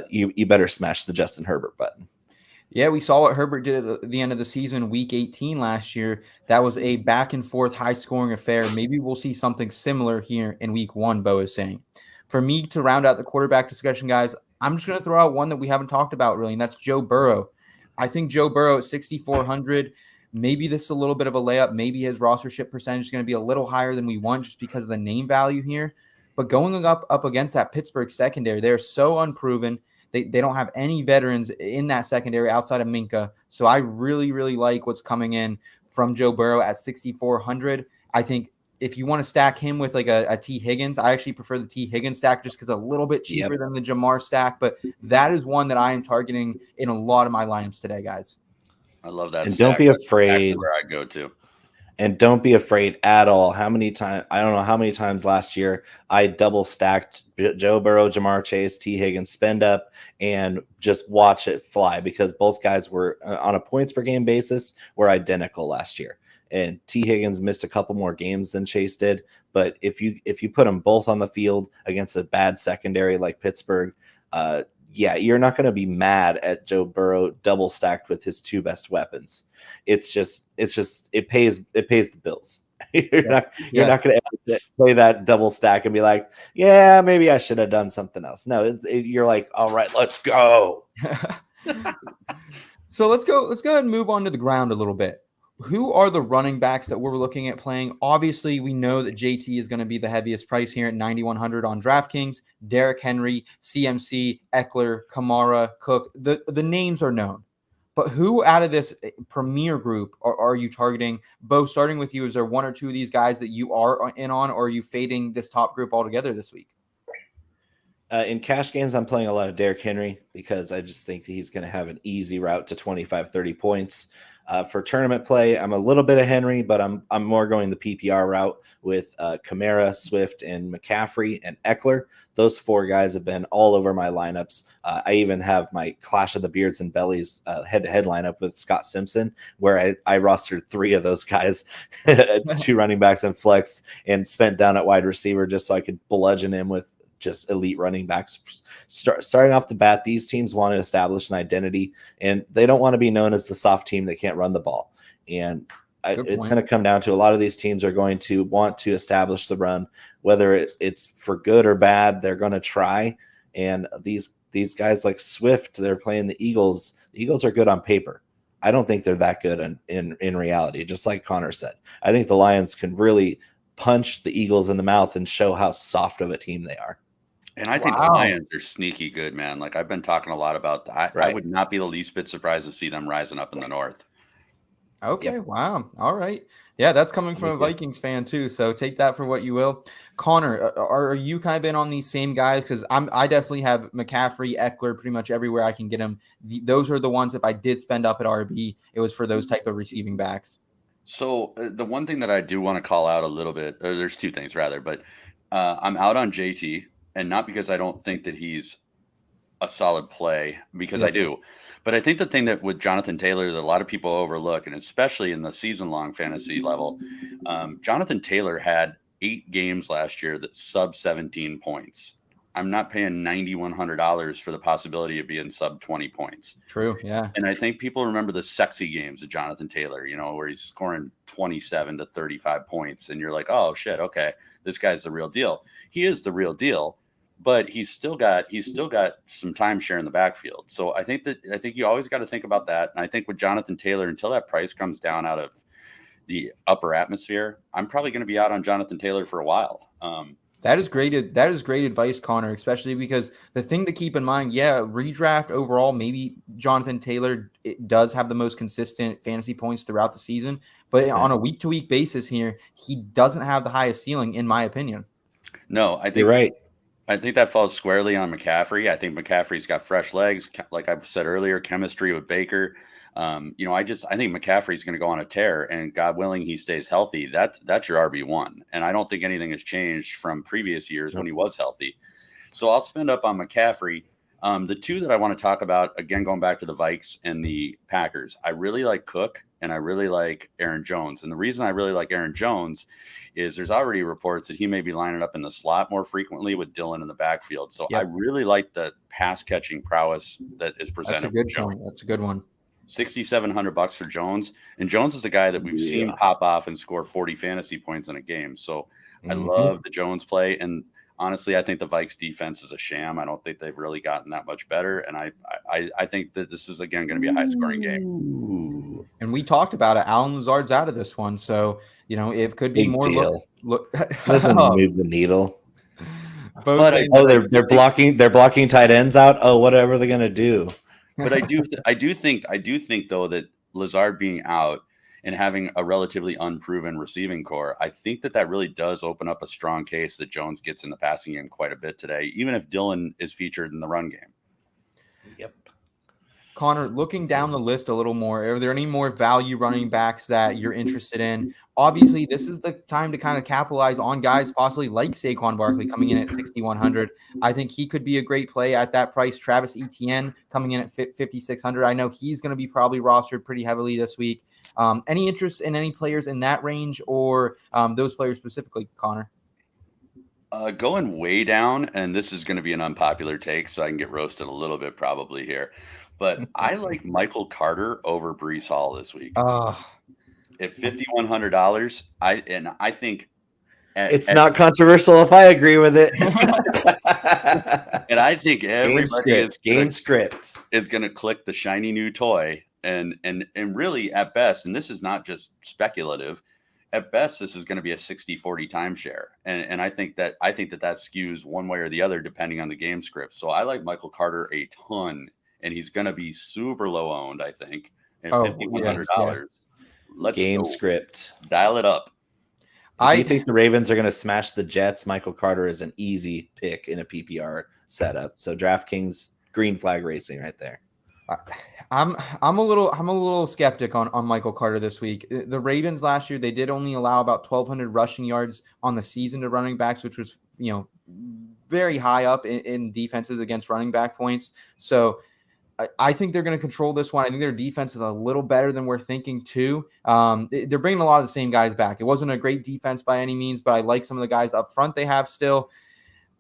you better smash the Justin Herbert button. Yeah, we saw what Herbert did at the end of the season, week 18 last year. That was a back and forth, high scoring affair. Maybe we'll see something similar here in week 1, Bo is saying. For me to round out the quarterback discussion, guys, I'm just going to throw out one that we haven't talked about really, and that's Joe Burrow. I think Joe Burrow at 6,400, maybe this is a little bit of a layup. Maybe his rostership percentage is going to be a little higher than we want just because of the name value here. But going up against that Pittsburgh secondary, they're so unproven. They don't have any veterans in that secondary outside of Minka. So I really, really like what's coming in from Joe Burrow at 6,400. I think if you want to stack him with like a T. Higgins, I actually prefer the T. Higgins stack just because a little bit cheaper than the Jamar stack. But that is one that I am targeting in a lot of my lineups today, guys. I love that. And don't be afraid. Where I go to. And don't be afraid at all. I don't know how many times last year I double stacked Joe Burrow, Jamar Chase, T. Higgins, spend up, and just watch it fly because both guys were on a points per game basis were identical last year. And T. Higgins missed a couple more games than Chase did. But if you put them both on the field against a bad secondary like Pittsburgh, you're not going to be mad at Joe Burrow double stacked with his 2 best weapons. It pays the bills. You're not going to play that double stack and be like, yeah, maybe I should have done something else. No, you're like, all right, let's go. So let's go ahead and move on to the ground a little bit. Who are the running backs that we're looking at playing? Obviously, we know that JT is going to be the heaviest price here at 9,100 on DraftKings. Derrick Henry, CMC, Eckler, Kamara, Cook. The names are known. But who out of this premier group are you targeting? Bo, starting with you, is there one or two of these guys that you are in on, or are you fading this top group altogether this week? In cash games, I'm playing a lot of Derrick Henry because I just think that he's going to have an easy route to 25, 30 points. For tournament play, I'm a little bit of Henry, but I'm more going the PPR route with Kamara, Swift, and McCaffrey and Eckler. Those 4 guys have been all over my lineups. I even have my Clash of the Beards and Bellies head-to-head lineup with Scott Simpson, where I rostered 3 of those guys, 2 running backs and flex, and spent down at wide receiver just so I could bludgeon him with just elite running backs. Starting off the bat, these teams want to establish an identity, and they don't want to be known as the soft team that can't run the ball. And it's going to come down to a lot of these teams are going to want to establish the run, whether it's for good or bad. They're going to try. And these guys like Swift, they're playing the Eagles. The Eagles are good on paper. I don't think they're that good in reality. Just like Conor said, I think the Lions can really punch the Eagles in the mouth and show how soft of a team they are. And I think the Lions are sneaky good, man. Like I've been talking a lot about that. I would not be the least bit surprised to see them rising up in the North. Okay. Yep. Wow. All right. Yeah, that's coming from a Vikings fan too. So take that for what you will. Conor, are you kind of been on these same guys? Because I definitely have McCaffrey, Eckler, pretty much everywhere I can get them. Those are the ones. If I did spend up at RB, it was for those type of receiving backs. So the one thing that I do want to call out a little bit, or there's 2 things rather, but I'm out on JT, and not because I don't think that he's a solid play, because I do. But I think the thing that with Jonathan Taylor that a lot of people overlook, and especially in the season-long fantasy level, Jonathan Taylor had 8 games last year that sub 17 points. I'm not paying $9,100 for the possibility of being sub 20 points. True, yeah. And I think people remember the sexy games of Jonathan Taylor, where he's scoring 27 to 35 points, and you're like, oh shit, okay, this guy's the real deal. He is the real deal, but he's still got some timeshare in the backfield. So I think you always got to think about that. And I think with Jonathan Taylor, until that price comes down out of the upper atmosphere, I'm probably going to be out on Jonathan Taylor for a while. That is great advice, Conor, especially because the thing to keep in mind, redraft overall, maybe Jonathan Taylor does have the most consistent fantasy points throughout the season, but on a week-to-week basis here, he doesn't have the highest ceiling, in my opinion. No, I think you're right. I think that falls squarely on McCaffrey. I think McCaffrey's got fresh legs, like I've said earlier, chemistry with Baker. I think McCaffrey's going to go on a tear, and God willing, he stays healthy. That's your RB1. And I don't think anything has changed from previous years when he was healthy. So I'll spend up on McCaffrey. The 2 that I want to talk about, again, going back to the Vikes and the Packers, I really like Cook and I really like Aaron Jones. And the reason I really like Aaron Jones is there's already reports that he may be lining up in the slot more frequently with Dillon in the backfield. So I really like the pass catching prowess that is presented. That's a good point. That's a good one. $6,700 for Jones. And Jones is a guy that we've seen pop off and score 40 fantasy points in a game. So I love the Jones play. And honestly, I think the Vikes defense is a sham. I don't think they've really gotten that much better. And I think that this is, again, going to be a high scoring game. And we talked about it. Alan Lazard's out of this one. So, it could be big more deal. Look doesn't move the needle. But they're blocking tight ends out. Oh, whatever they're going to do. But I do think though that Lazard being out and having a relatively unproven receiving core, I think that really does open up a strong case that Jones gets in the passing game quite a bit today, even if Dillon is featured in the run game. Yep. Conor, looking down the list a little more, are there any more value running backs that you're interested in? Obviously, this is the time to kind of capitalize on guys possibly like Saquon Barkley coming in at 6,100. I think he could be a great play at that price. Travis Etienne coming in at 5,600. I know he's going to be probably rostered pretty heavily this week. Any interest in any players in that range or those players specifically, Conor? Going way down, and this is going to be an unpopular take, so I can get roasted a little bit probably here. But I like Michael Carter over Breece Hall this week. At $5,100, I think it's not controversial if I agree with it. And I think everybody game script is going to click the shiny new toy, and really at best, and this is not just speculative. At best, this is going to be a 60-40 timeshare, and I think that skews one way or the other depending on the game script. So I like Michael Carter a ton. And he's going to be super low owned, I think, at $5,100. Let's game go. Script. Dial it up. I think the Ravens are going to smash the Jets. Michael Carter is an easy pick in a PPR setup. So DraftKings green flag racing right there. I'm a little skeptic on Michael Carter this week. The Ravens last year, they did only allow about 1,200 rushing yards on the season to running backs, which was very high up in defenses against running back points. So I think they're going to control this one. I think their defense is a little better than we're thinking too. They're bringing a lot of the same guys back. It wasn't a great defense by any means, but I like some of the guys up front they have still.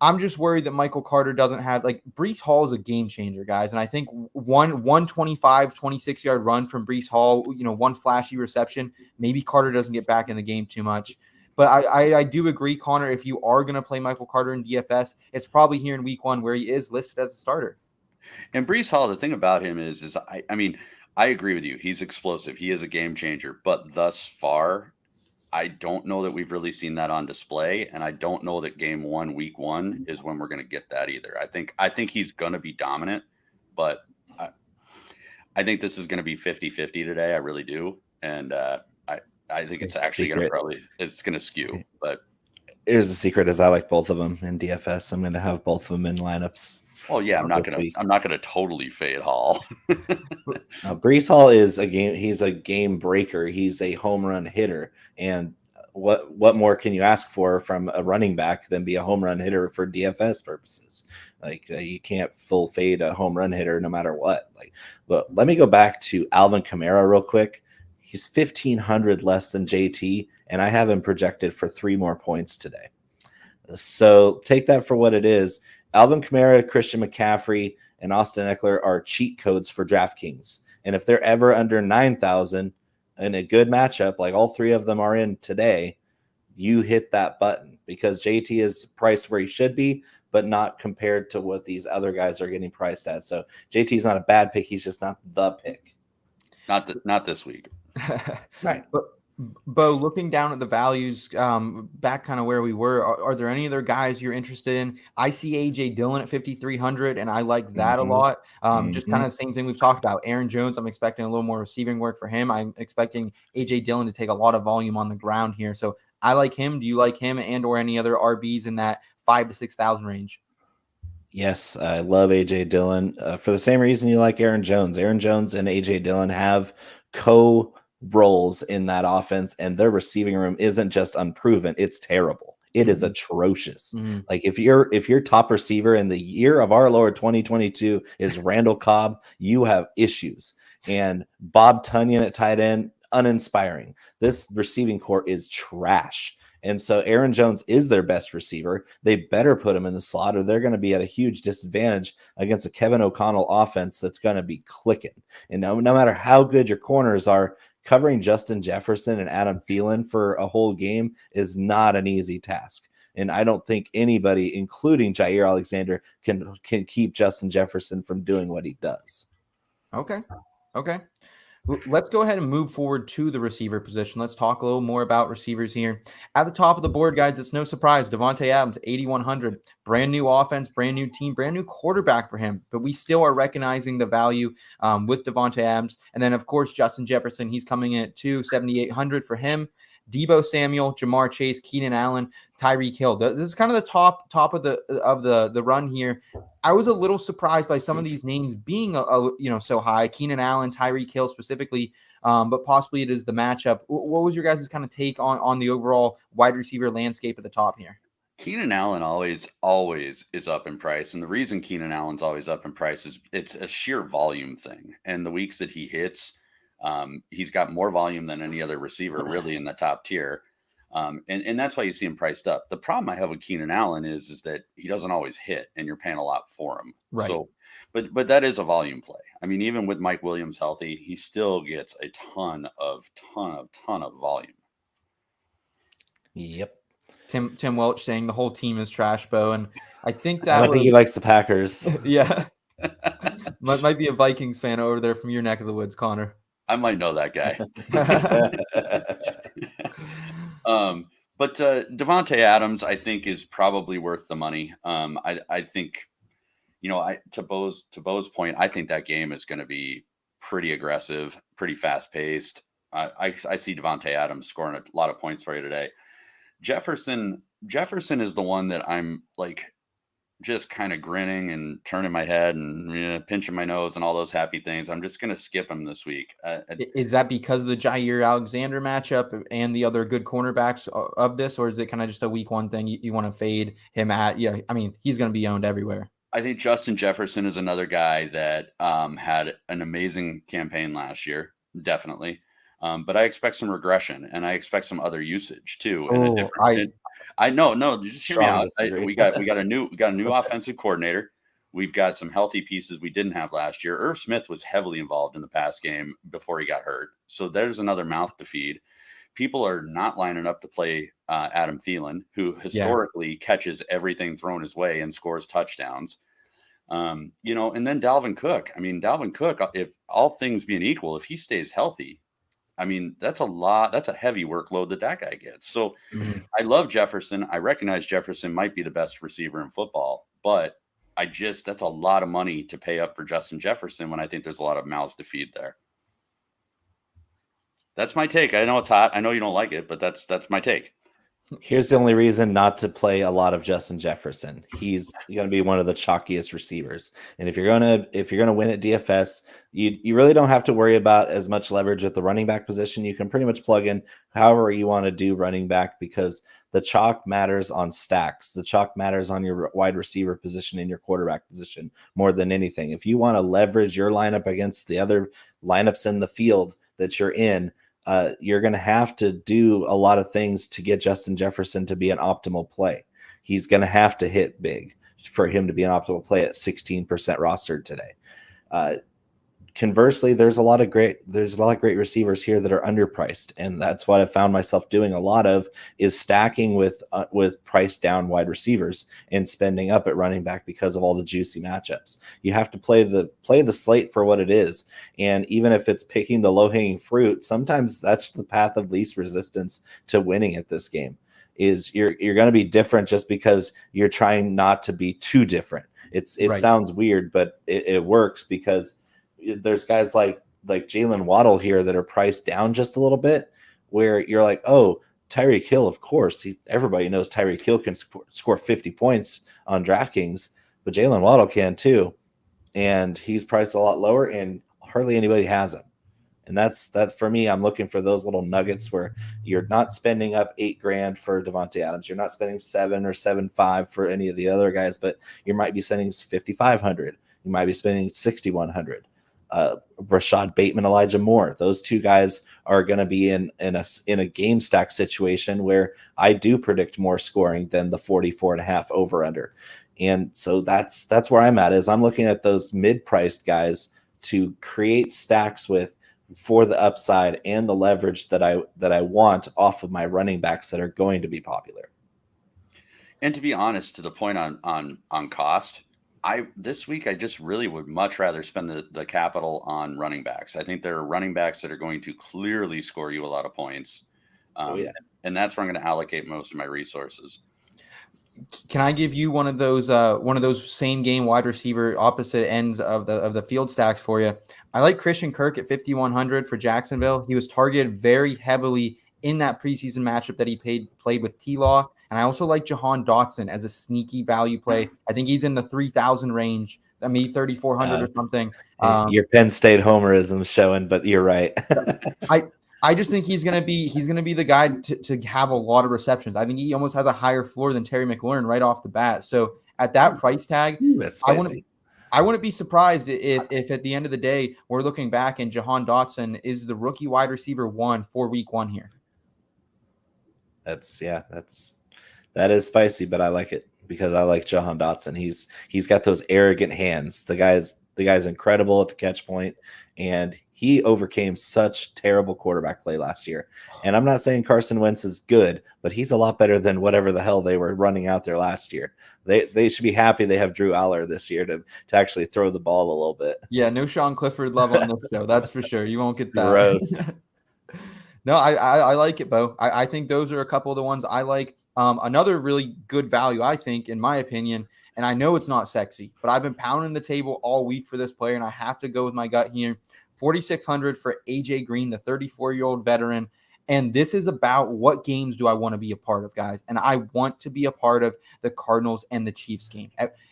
I'm just worried that Michael Carter doesn't have, like, Breece Hall is a game changer, guys. And I think one 26-yard run from Breece Hall, one flashy reception, maybe Carter doesn't get back in the game too much. But I do agree, Conor, if you are going to play Michael Carter in DFS, it's probably here in week 1 where he is listed as a starter. And Breece Hall, the thing about him is I agree with you. He's explosive. He is a game changer. But thus far, I don't know that we've really seen that on display. And I don't know that game 1, week 1 is when we're going to get that either. I think he's going to be dominant, but I think this is going to be 50-50 today. I really do. And I think it's actually going to skew. But here's the secret: is I like both of them in DFS. I'm going to have both of them in lineups. Oh yeah, I'm not gonna totally fade Hall. Breece Hall is he's a game breaker. He's a home run hitter. And what more can you ask for from a running back than be a home run hitter for DFS purposes? Like you can't full fade a home run hitter no matter what. But let me go back to Alvin Kamara real quick. He's 1,500 less than JT, and I have him projected for 3 more points today. So take that for what it is. Alvin Kamara, Christian McCaffrey, and Austin Eckler are cheat codes for DraftKings. And if they're ever under 9,000 in a good matchup, like all 3 of them are in today, you hit that button because JT is priced where he should be, but not compared to what these other guys are getting priced at. So JT is not a bad pick. He's just not the pick. Not this week. Right. But Bo, looking down at the values, back kind of where we were, are there any other guys you're interested in? I see AJ Dillon at 5,300, and I like that a lot. Just kind of the same thing we've talked about. Aaron Jones, I'm expecting a little more receiving work for him. I'm expecting AJ Dillon to take a lot of volume on the ground here. So I like him. Do you like him and or any other RBs in that 5,000 to 6,000 range? Yes, I love AJ Dillon for the same reason you like Aaron Jones. Aaron Jones and AJ Dillon have roles in that offense, and their receiving room isn't just unproven, it's terrible. It is atrocious. Like if your top receiver in the year of our Lord 2022 is Randall Cobb, you have issues. And Bob Tunyon at tight end, uninspiring. This receiving core is trash. And so Aaron Jones is their best receiver. They better put him in the slot or they're going to be at a huge disadvantage against a Kevin O'Connell offense that's going to be clicking. And no matter how good your corners are, covering Justin Jefferson and Adam Thielen for a whole game is not an easy task. And I don't think anybody, including Jair Alexander, can keep Justin Jefferson from doing what he does. Okay. Let's go ahead and move forward to the receiver position. Let's talk a little more about receivers here. At the top of the board, guys, it's no surprise. Davante Adams, 8,100. Brand new offense, brand new team, brand new quarterback for him. But we still are recognizing the value with Davante Adams. And then, of course, Justin Jefferson, he's coming in at 7,800 for him. Debo Samuel, Jamar Chase, Keenan Allen, Tyreek Hill. This is kind of the top of the run here. I was a little surprised by some of these names being so high. Keenan Allen, Tyreek Hill specifically, but possibly it is the matchup. What was your guys' kind of take on the overall wide receiver landscape at the top here? Keenan Allen always is up in price, and the reason Keenan Allen's always up in price is it's a sheer volume thing. And the weeks that he hits, he's got more volume than any other receiver really in the top tier. And that's why you see him priced up. The problem I have with Keenan Allen is that he doesn't always hit and you're paying a lot for him. Right. So, but that is a volume play. I mean, even with Mike Williams healthy, he still gets a ton of volume. Yep. Tim Welch saying the whole team is trash, Bo. And I think that I think he likes the Packers. Yeah. might be a Vikings fan over there from your neck of the woods, Conor. I might know that guy. But Davante Adams, I think, is probably worth the money. I think, to Bo's point, I think that game is going to be pretty aggressive, pretty fast paced. I see Davante Adams scoring a lot of points for you today. Jefferson is the one that I'm like just kind of grinning and turning my head and pinching my nose and all those happy things. I'm just going to skip him this week. Is that because of the Jair Alexander matchup and the other good cornerbacks of this, or is it kind of just a week one thing you want to fade him at? Yeah, I mean, he's going to be owned everywhere. I think Justin Jefferson is another guy that had an amazing campaign last year, definitely. But I expect some regression and I expect some other usage too. Just hear me out. We got a new offensive coordinator. We've got some healthy pieces we didn't have last year. Irv Smith was heavily involved in the pass game before he got hurt. So there's another mouth to feed. People are not lining up to play Adam Thielen, who historically catches everything thrown his way and scores touchdowns. And then Dalvin Cook. I mean, Dalvin Cook, if all things being equal, if he stays healthy, I mean, that's a heavy workload that guy gets. So I love Jefferson. I recognize Jefferson might be the best receiver in football, but that's a lot of money to pay up for Justin Jefferson when I think there's a lot of mouths to feed there. That's my take. I know it's hot. I know you don't like it, but that's my take. Here's the only reason not to play a lot of Justin Jefferson. He's going to be one of the chalkiest receivers. And if you're going to win at DFS, you really don't have to worry about as much leverage at the running back position. You can pretty much plug in however you want to do running back because the chalk matters on stacks. The chalk matters on your wide receiver position and your quarterback position more than anything. If you want to leverage your lineup against the other lineups in the field that you're in, you're going to have to do a lot of things to get Justin Jefferson to be an optimal play. He's going to have to hit big for him to be an optimal play at 16% rostered today. Conversely, there's a lot of great receivers here that are underpriced, and that's what I found myself doing a lot of is stacking with price down wide receivers and spending up at running back because of all the juicy matchups. You have to play the slate for what it is, and even if it's picking the low-hanging fruit, sometimes that's the path of least resistance to winning at this game. Is you're going to be different just because you're trying not to be too different. It right. Sounds weird, but it works because there's guys like Jalen Waddle here that are priced down just a little bit where you're like, oh, Tyreek Hill, of course. Everybody knows Tyreek Hill can score 50 points on DraftKings, but Jalen Waddle can too. And he's priced a lot lower and hardly anybody has him. And that's for me. I'm looking for those little nuggets where you're not spending up $8,000 for Davante Adams. You're not spending $7,000 or $7,500 for any of the other guys, but you might be spending $5,500. You might be spending $6,100. Rashad Bateman, Elijah Moore. Those two guys are going to be in a game stack situation where I do predict more scoring than the 44.5 over under. And so that's where I'm at, is I'm looking at those mid-priced guys to create stacks with for the upside and the leverage that I want off of my running backs that are going to be popular. And to be honest, to the point on cost, this week I just really would much rather spend the capital on running backs. I think there are running backs that are going to clearly score you a lot of points. And that's where I'm going to allocate most of my resources. Can I give you one of those same game wide receiver opposite ends of the field stacks for you? I like Christian Kirk at 5,100 for Jacksonville. He was targeted very heavily in that preseason matchup that he played with T-Law. And I also like Jahan Dotson as a sneaky value play. I think he's in the 3,000 range. I mean, 3,400 or something. Your Penn State homerism showing, but you're right. I just think he's gonna be the guy to have a lot of receptions. I think he almost has a higher floor than Terry McLaurin right off the bat. So at that price tag, I wouldn't be surprised if at the end of the day we're looking back and Jahan Dotson is the rookie wide receiver 1 for week 1 here. That is spicy, but I like it because I like Jahan Dotson. He's got those arrogant hands. The guy's incredible at the catch point, and he overcame such terrible quarterback play last year. And I'm not saying Carson Wentz is good, but he's a lot better than whatever the hell they were running out there last year. They should be happy they have Drew Aller this year to actually throw the ball a little bit. Yeah, no Sean Clifford love on this show. That's for sure. You won't get that. Gross. No, I like it, Bo. I think those are a couple of the ones I like. Another really good value, I think, in my opinion, and I know it's not sexy, but I've been pounding the table all week for this player, and I have to go with my gut here. 4,600 for AJ Green, the 34-year-old veteran. And this is about what games do I want to be a part of, guys. And I want to be a part of the Cardinals and the Chiefs game.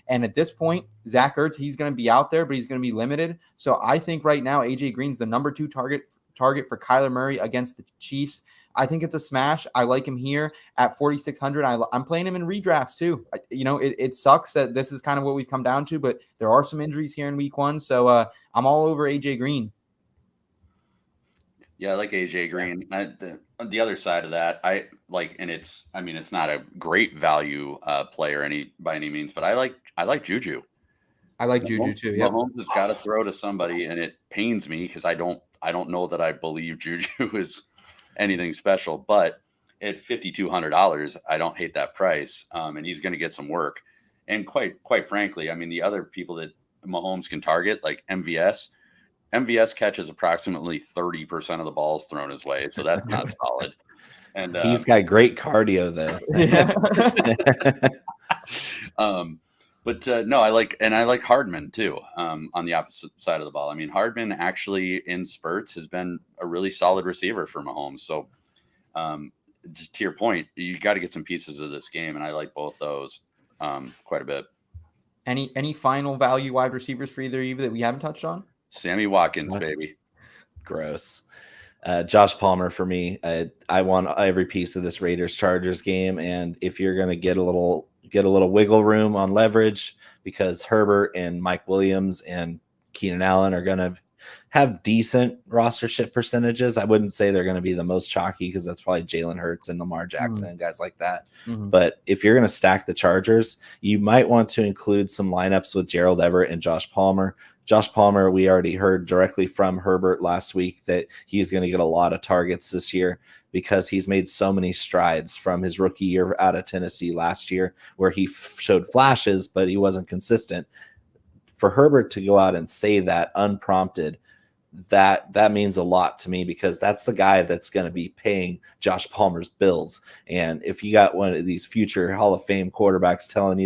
And at this point, Zach Ertz, he's going to be out there, but he's going to be limited. So I think right now AJ Green's the number 2 target for Kyler Murray against the Chiefs. I think it's a smash. I like him here at 4,600. I'm playing him in redrafts too. It sucks that this is kind of what we've come down to, but there are some injuries here in week 1. So I'm all over AJ Green. Yeah, I like AJ Green. On the other side of that, I like, and it's not a great value player by any means, but I like Juju. I like Juju too. Yeah, Mahomes has got to throw to somebody, and it pains me because I don't know that I believe Juju is anything special. But at $5,200, I don't hate that price, and he's going to get some work. And quite frankly, I mean, the other people that Mahomes can target, like MVS catches approximately 30% of the balls thrown his way, so that's not solid. And he's got great cardio, though. No, I like Hardman too. On the opposite side of the ball, I mean, Hardman actually in spurts has been a really solid receiver for Mahomes. So, just to your point, you got to get some pieces of this game, and I like both those quite a bit. Any final value wide receivers for either of you that we haven't touched on? Sammy Watkins, baby. Gross. Josh Palmer for me. I want every piece of this Raiders-Chargers game, and if you're going to get a little wiggle room on leverage, because Herbert and Mike Williams and Keenan Allen are going to have decent rostership percentages. I wouldn't say they're going to be the most chalky because that's probably Jalen Hurts and Lamar Jackson and guys like that. Mm-hmm. But if you're going to stack the Chargers, you might want to include some lineups with Gerald, Everett, and Josh Palmer. Josh Palmer, we already heard directly from Herbert last week that he's going to get a lot of targets this year because he's made so many strides from his rookie year out of Tennessee last year where he showed flashes, but he wasn't consistent. For Herbert to go out and say that unprompted, that means a lot to me because that's the guy that's going to be paying Josh Palmer's bills. And if you got one of these future Hall of Fame quarterbacks telling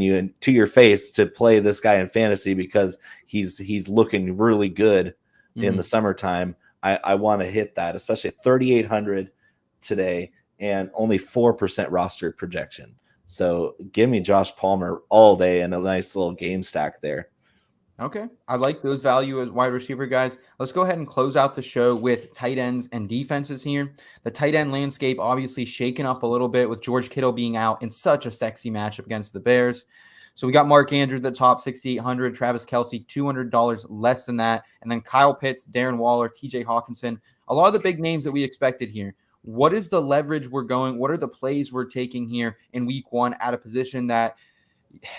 you and to your face to play this guy in fantasy because he's looking really good in the summertime, I want to hit that, especially at 3,800 today and only 4% roster projection. So give me Josh Palmer all day and a nice little game stack there. Okay. I like those value as wide receiver guys. Let's go ahead and close out the show with tight ends and defenses here. The tight end landscape obviously shaken up a little bit with George Kittle being out in such a sexy matchup against the Bears. So we got Mark Andrews at the top, 6,800, Travis Kelce, $200 less than that. And then Kyle Pitts, Darren Waller, TJ Hawkinson, a lot of the big names that we expected here. What is the leverage we're going? What are the plays we're taking here in week one at a position that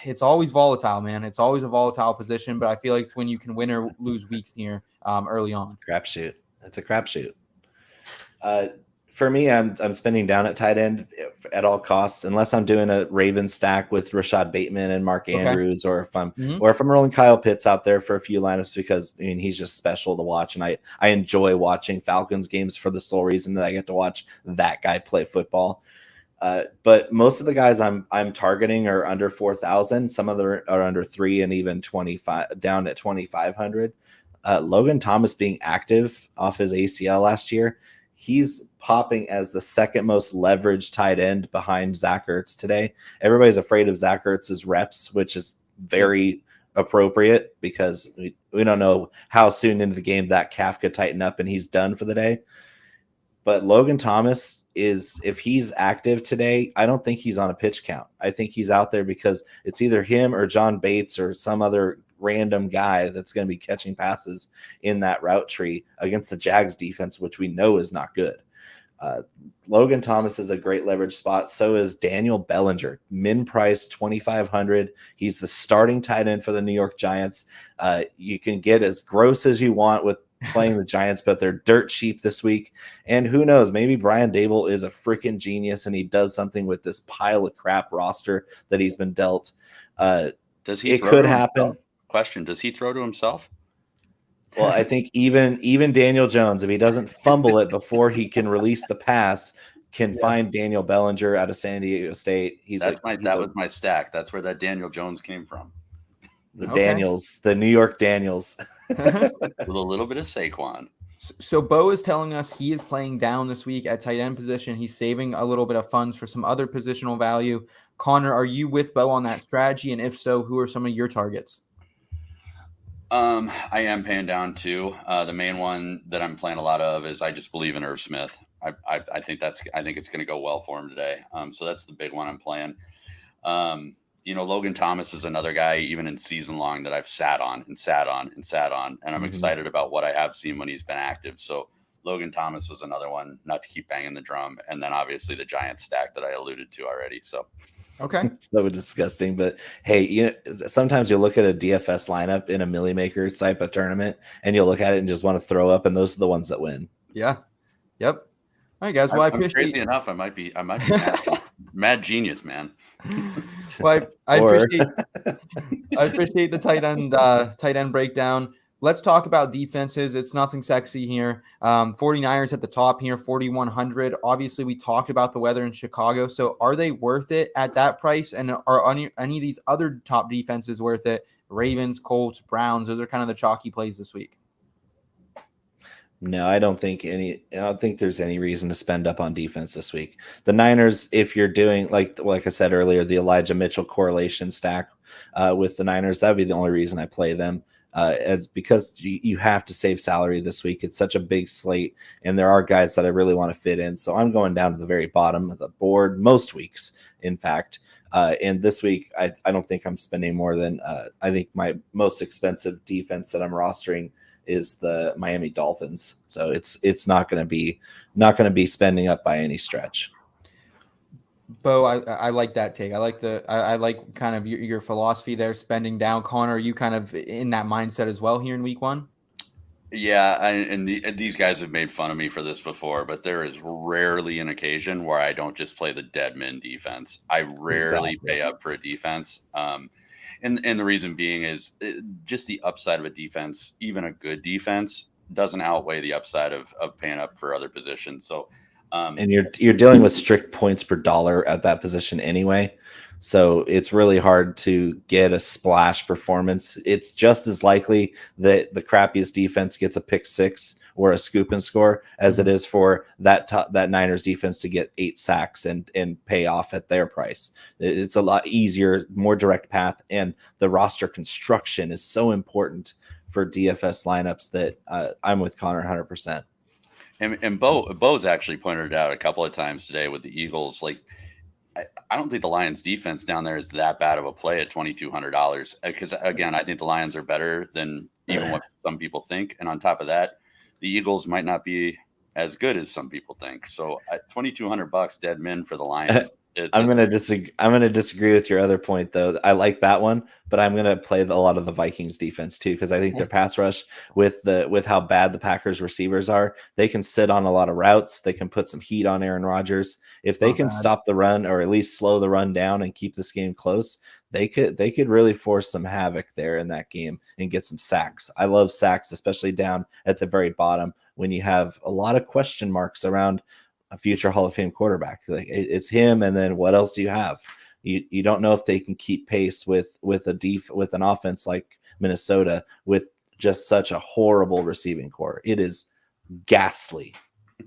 it's always volatile, man. It's always a volatile position, but I feel like it's when you can win or lose weeks here early on. Crapshoot. It's a crapshoot. For me, I'm spending down at tight end at all costs, unless I'm doing a Raven stack with Rashad Bateman and Mark Andrews, or if I'm rolling Kyle Pitts out there for a few lineups, because I mean he's just special to watch, and I enjoy watching Falcons games for the sole reason that I get to watch that guy play football. But most of the guys I'm targeting are under 4,000. Some of them are under 3 and even 25 down at 2,500. Logan Thomas being active off his ACL last year, he's popping as the second most leveraged tight end behind Zach Ertz today. Everybody's afraid of Zach Ertz's reps, which is very appropriate because we don't know how soon into the game that calf could tighten up and he's done for the day. But Logan Thomas if he's active today, I don't think he's on a pitch count. I think he's out there because it's either him or John Bates or some other random guy that's going to be catching passes in that route tree against the Jags defense, which we know is not good. Logan Thomas is a great leverage spot. So is Daniel Bellinger, min price 2,500. He's the starting tight end for the New York Giants. You can get as gross as you want with playing the Giants, but they're dirt cheap this week. And who knows, maybe Brian Dable is a freaking genius and he does something with this pile of crap roster that he's been dealt. Does he? It could happen. Himself? Question: does he throw to himself? Well, I think even Daniel Jones, if he doesn't fumble it before he can release the pass, can find Daniel Bellinger out of San Diego State. That was my stack. That's where that Daniel Jones came from. The Daniels, the New York Daniels. With a little bit of Saquon. So Bo is telling us he is playing down this week at tight end position. He's saving a little bit of funds for some other positional value. Conor, are you with Bo on that strategy? And if so, who are some of your targets? I am paying down too. The main one that I'm playing a lot of is I just believe in Irv Smith. I think it's going to go well for him today. So that's the big one I'm playing. Logan Thomas is another guy, even in season long, that I've sat on, and I'm excited about what I have seen when he's been active. So Logan Thomas was another one, not to keep banging the drum, and then obviously the Giants stack that I alluded to already. So. Okay. It's so disgusting, but hey, sometimes you'll look at a DFS lineup in a Millie Maker type of tournament and you'll look at it and just want to throw up, and those are the ones that win. Yeah. Yep. All right, guys. Well, I appreciate. Crazy enough, I might be mad genius, man. Well, I appreciate the tight end breakdown. Let's talk about defenses. It's nothing sexy here. 49ers at the top here, 4,100. Obviously, we talked about the weather in Chicago. So are they worth it at that price? And are any of these other top defenses worth it? Ravens, Colts, Browns, those are kind of the chalky plays this week. No, I don't think there's any reason to spend up on defense this week. The Niners, if you're doing like I said earlier, the Elijah Mitchell correlation stack with the Niners, that'd be the only reason I play them. As because you have to save salary this week. It's such a big slate, and there are guys that I really want to fit in. So I'm going down to the very bottom of the board most weeks, in fact. And this week, I don't think I'm spending more than I think my most expensive defense that I'm rostering is the Miami Dolphins. So it's not going to be spending up by any stretch. Bo, I like that take. I like kind of your philosophy there, spending down. Conor, are you kind of in that mindset as well here in week one? Yeah, and these guys have made fun of me for this before, but there is rarely an occasion where I don't just play the deadman defense. I rarely pay up for a defense. And the reason being is just the upside of a defense, even a good defense, doesn't outweigh the upside of paying up for other positions. So. And you're dealing with strict points per dollar at that position anyway. So it's really hard to get a splash performance. It's just as likely that the crappiest defense gets a pick six or a scoop and score as it is for that Niners defense to get 8 sacks and pay off at their price. It's a lot easier, more direct path. And the roster construction is so important for DFS lineups that I'm with Conor 100%. And Bo's actually pointed it out a couple of times today with the Eagles. Like, I don't think the Lions defense down there is that bad of a play at $2,200 because, again, I think the Lions are better than even what some people think. And on top of that, the Eagles might not be as good as some people think. So at $2,200 dead men for the Lions. I'm going to disagree. I'm going to disagree with your other point, though. I like that one, but I'm going to play a lot of the Vikings defense too, because I think their pass rush with how bad the Packers receivers are, they can sit on a lot of routes. They can put some heat on Aaron Rodgers. If they can stop the run or at least slow the run down and keep this game close, they could really force some havoc there in that game and get some sacks. I love sacks, especially down at the very bottom when you have a lot of question marks around a future Hall of Fame quarterback. Like it's him, and then what else do you have? You don't know if they can keep pace with an offense like Minnesota with just such a horrible receiving core. It is ghastly.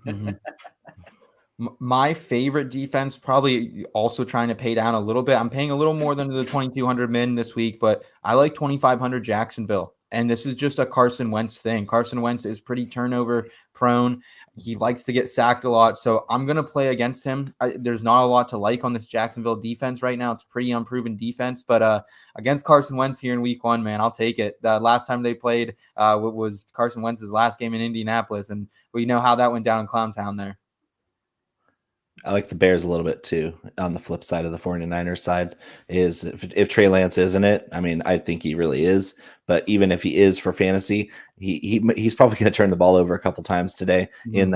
Mm-hmm. My favorite defense, probably also trying to pay down a little bit. I'm paying a little more than the 2,200 min this week, but I like 2,500 Jacksonville. And this is just a Carson Wentz thing. Carson Wentz is pretty turnover prone. He likes to get sacked a lot. So I'm going to play against him. There's not a lot to like on this Jacksonville defense right now. It's pretty unproven defense. But against Carson Wentz here in week 1, man, I'll take it. The last time they played was Carson Wentz's last game in Indianapolis. And we know how that went down in Clowntown there. I like the Bears a little bit too. On the flip side of the 49ers side is if Trey Lance isn't it, I mean, I think he really is. But even if he is for fantasy, he's probably going to turn the ball over a couple times today in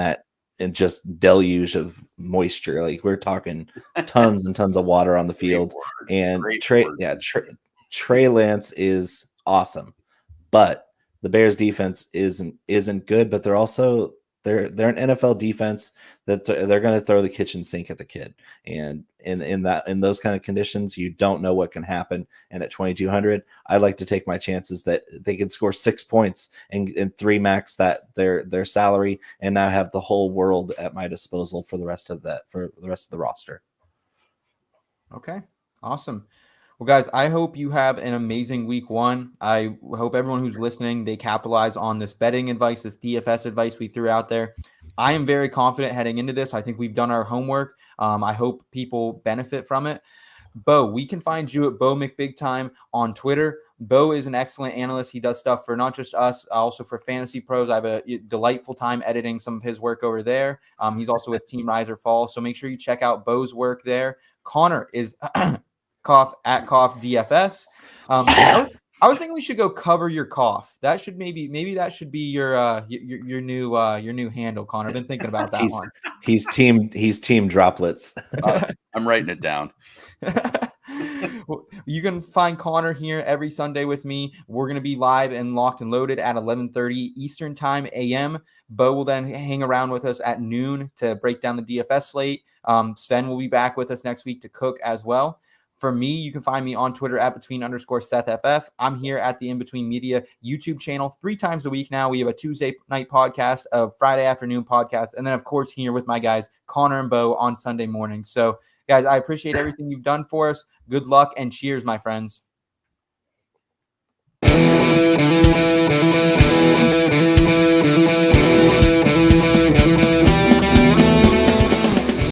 just deluge of moisture. Like we're talking tons and tons of water on the field. And Trey Lance is awesome, but the Bears defense isn't good. But they're also they're an NFL defense that they're going to throw the kitchen sink at the kid, and in those kind of conditions, you don't know what can happen. And at 2,200, I like to take my chances that they can score 6 points and 3 max that their salary, and now have the whole world at my disposal for the rest of the roster. Okay, awesome. Well, guys, I hope you have an amazing week 1. I hope everyone who's listening, they capitalize on this betting advice, this DFS advice we threw out there. I am very confident heading into this. I think we've done our homework. I hope people benefit from it. Bo, we can find you at Bo McBigtime on Twitter. Bo is an excellent analyst. He does stuff for not just us, also for Fantasy Pros. I have a delightful time editing some of his work over there. He's also with Team Rise or Fall. So make sure you check out Bo's work there. Conor is... Cough at Cough DFS. I was thinking we should go cover your cough. That should maybe that should be your new handle, Conor. I've been thinking about that one. He's team droplets. I'm writing it down. You can find Conor here every Sunday with me. We're going to be live and locked and loaded at 11:30 Eastern Time a.m. Bo will then hang around with us at noon to break down the DFS slate. Sven will be back with us next week to cook as well. For me, you can find me on Twitter at @between_SethFF. I'm here at the In Between Media YouTube channel 3 times a week now. We have a Tuesday night podcast, a Friday afternoon podcast, and then, of course, here with my guys, Conor and Bo, on Sunday morning. So, guys, I appreciate everything you've done for us. Good luck and cheers, my friends.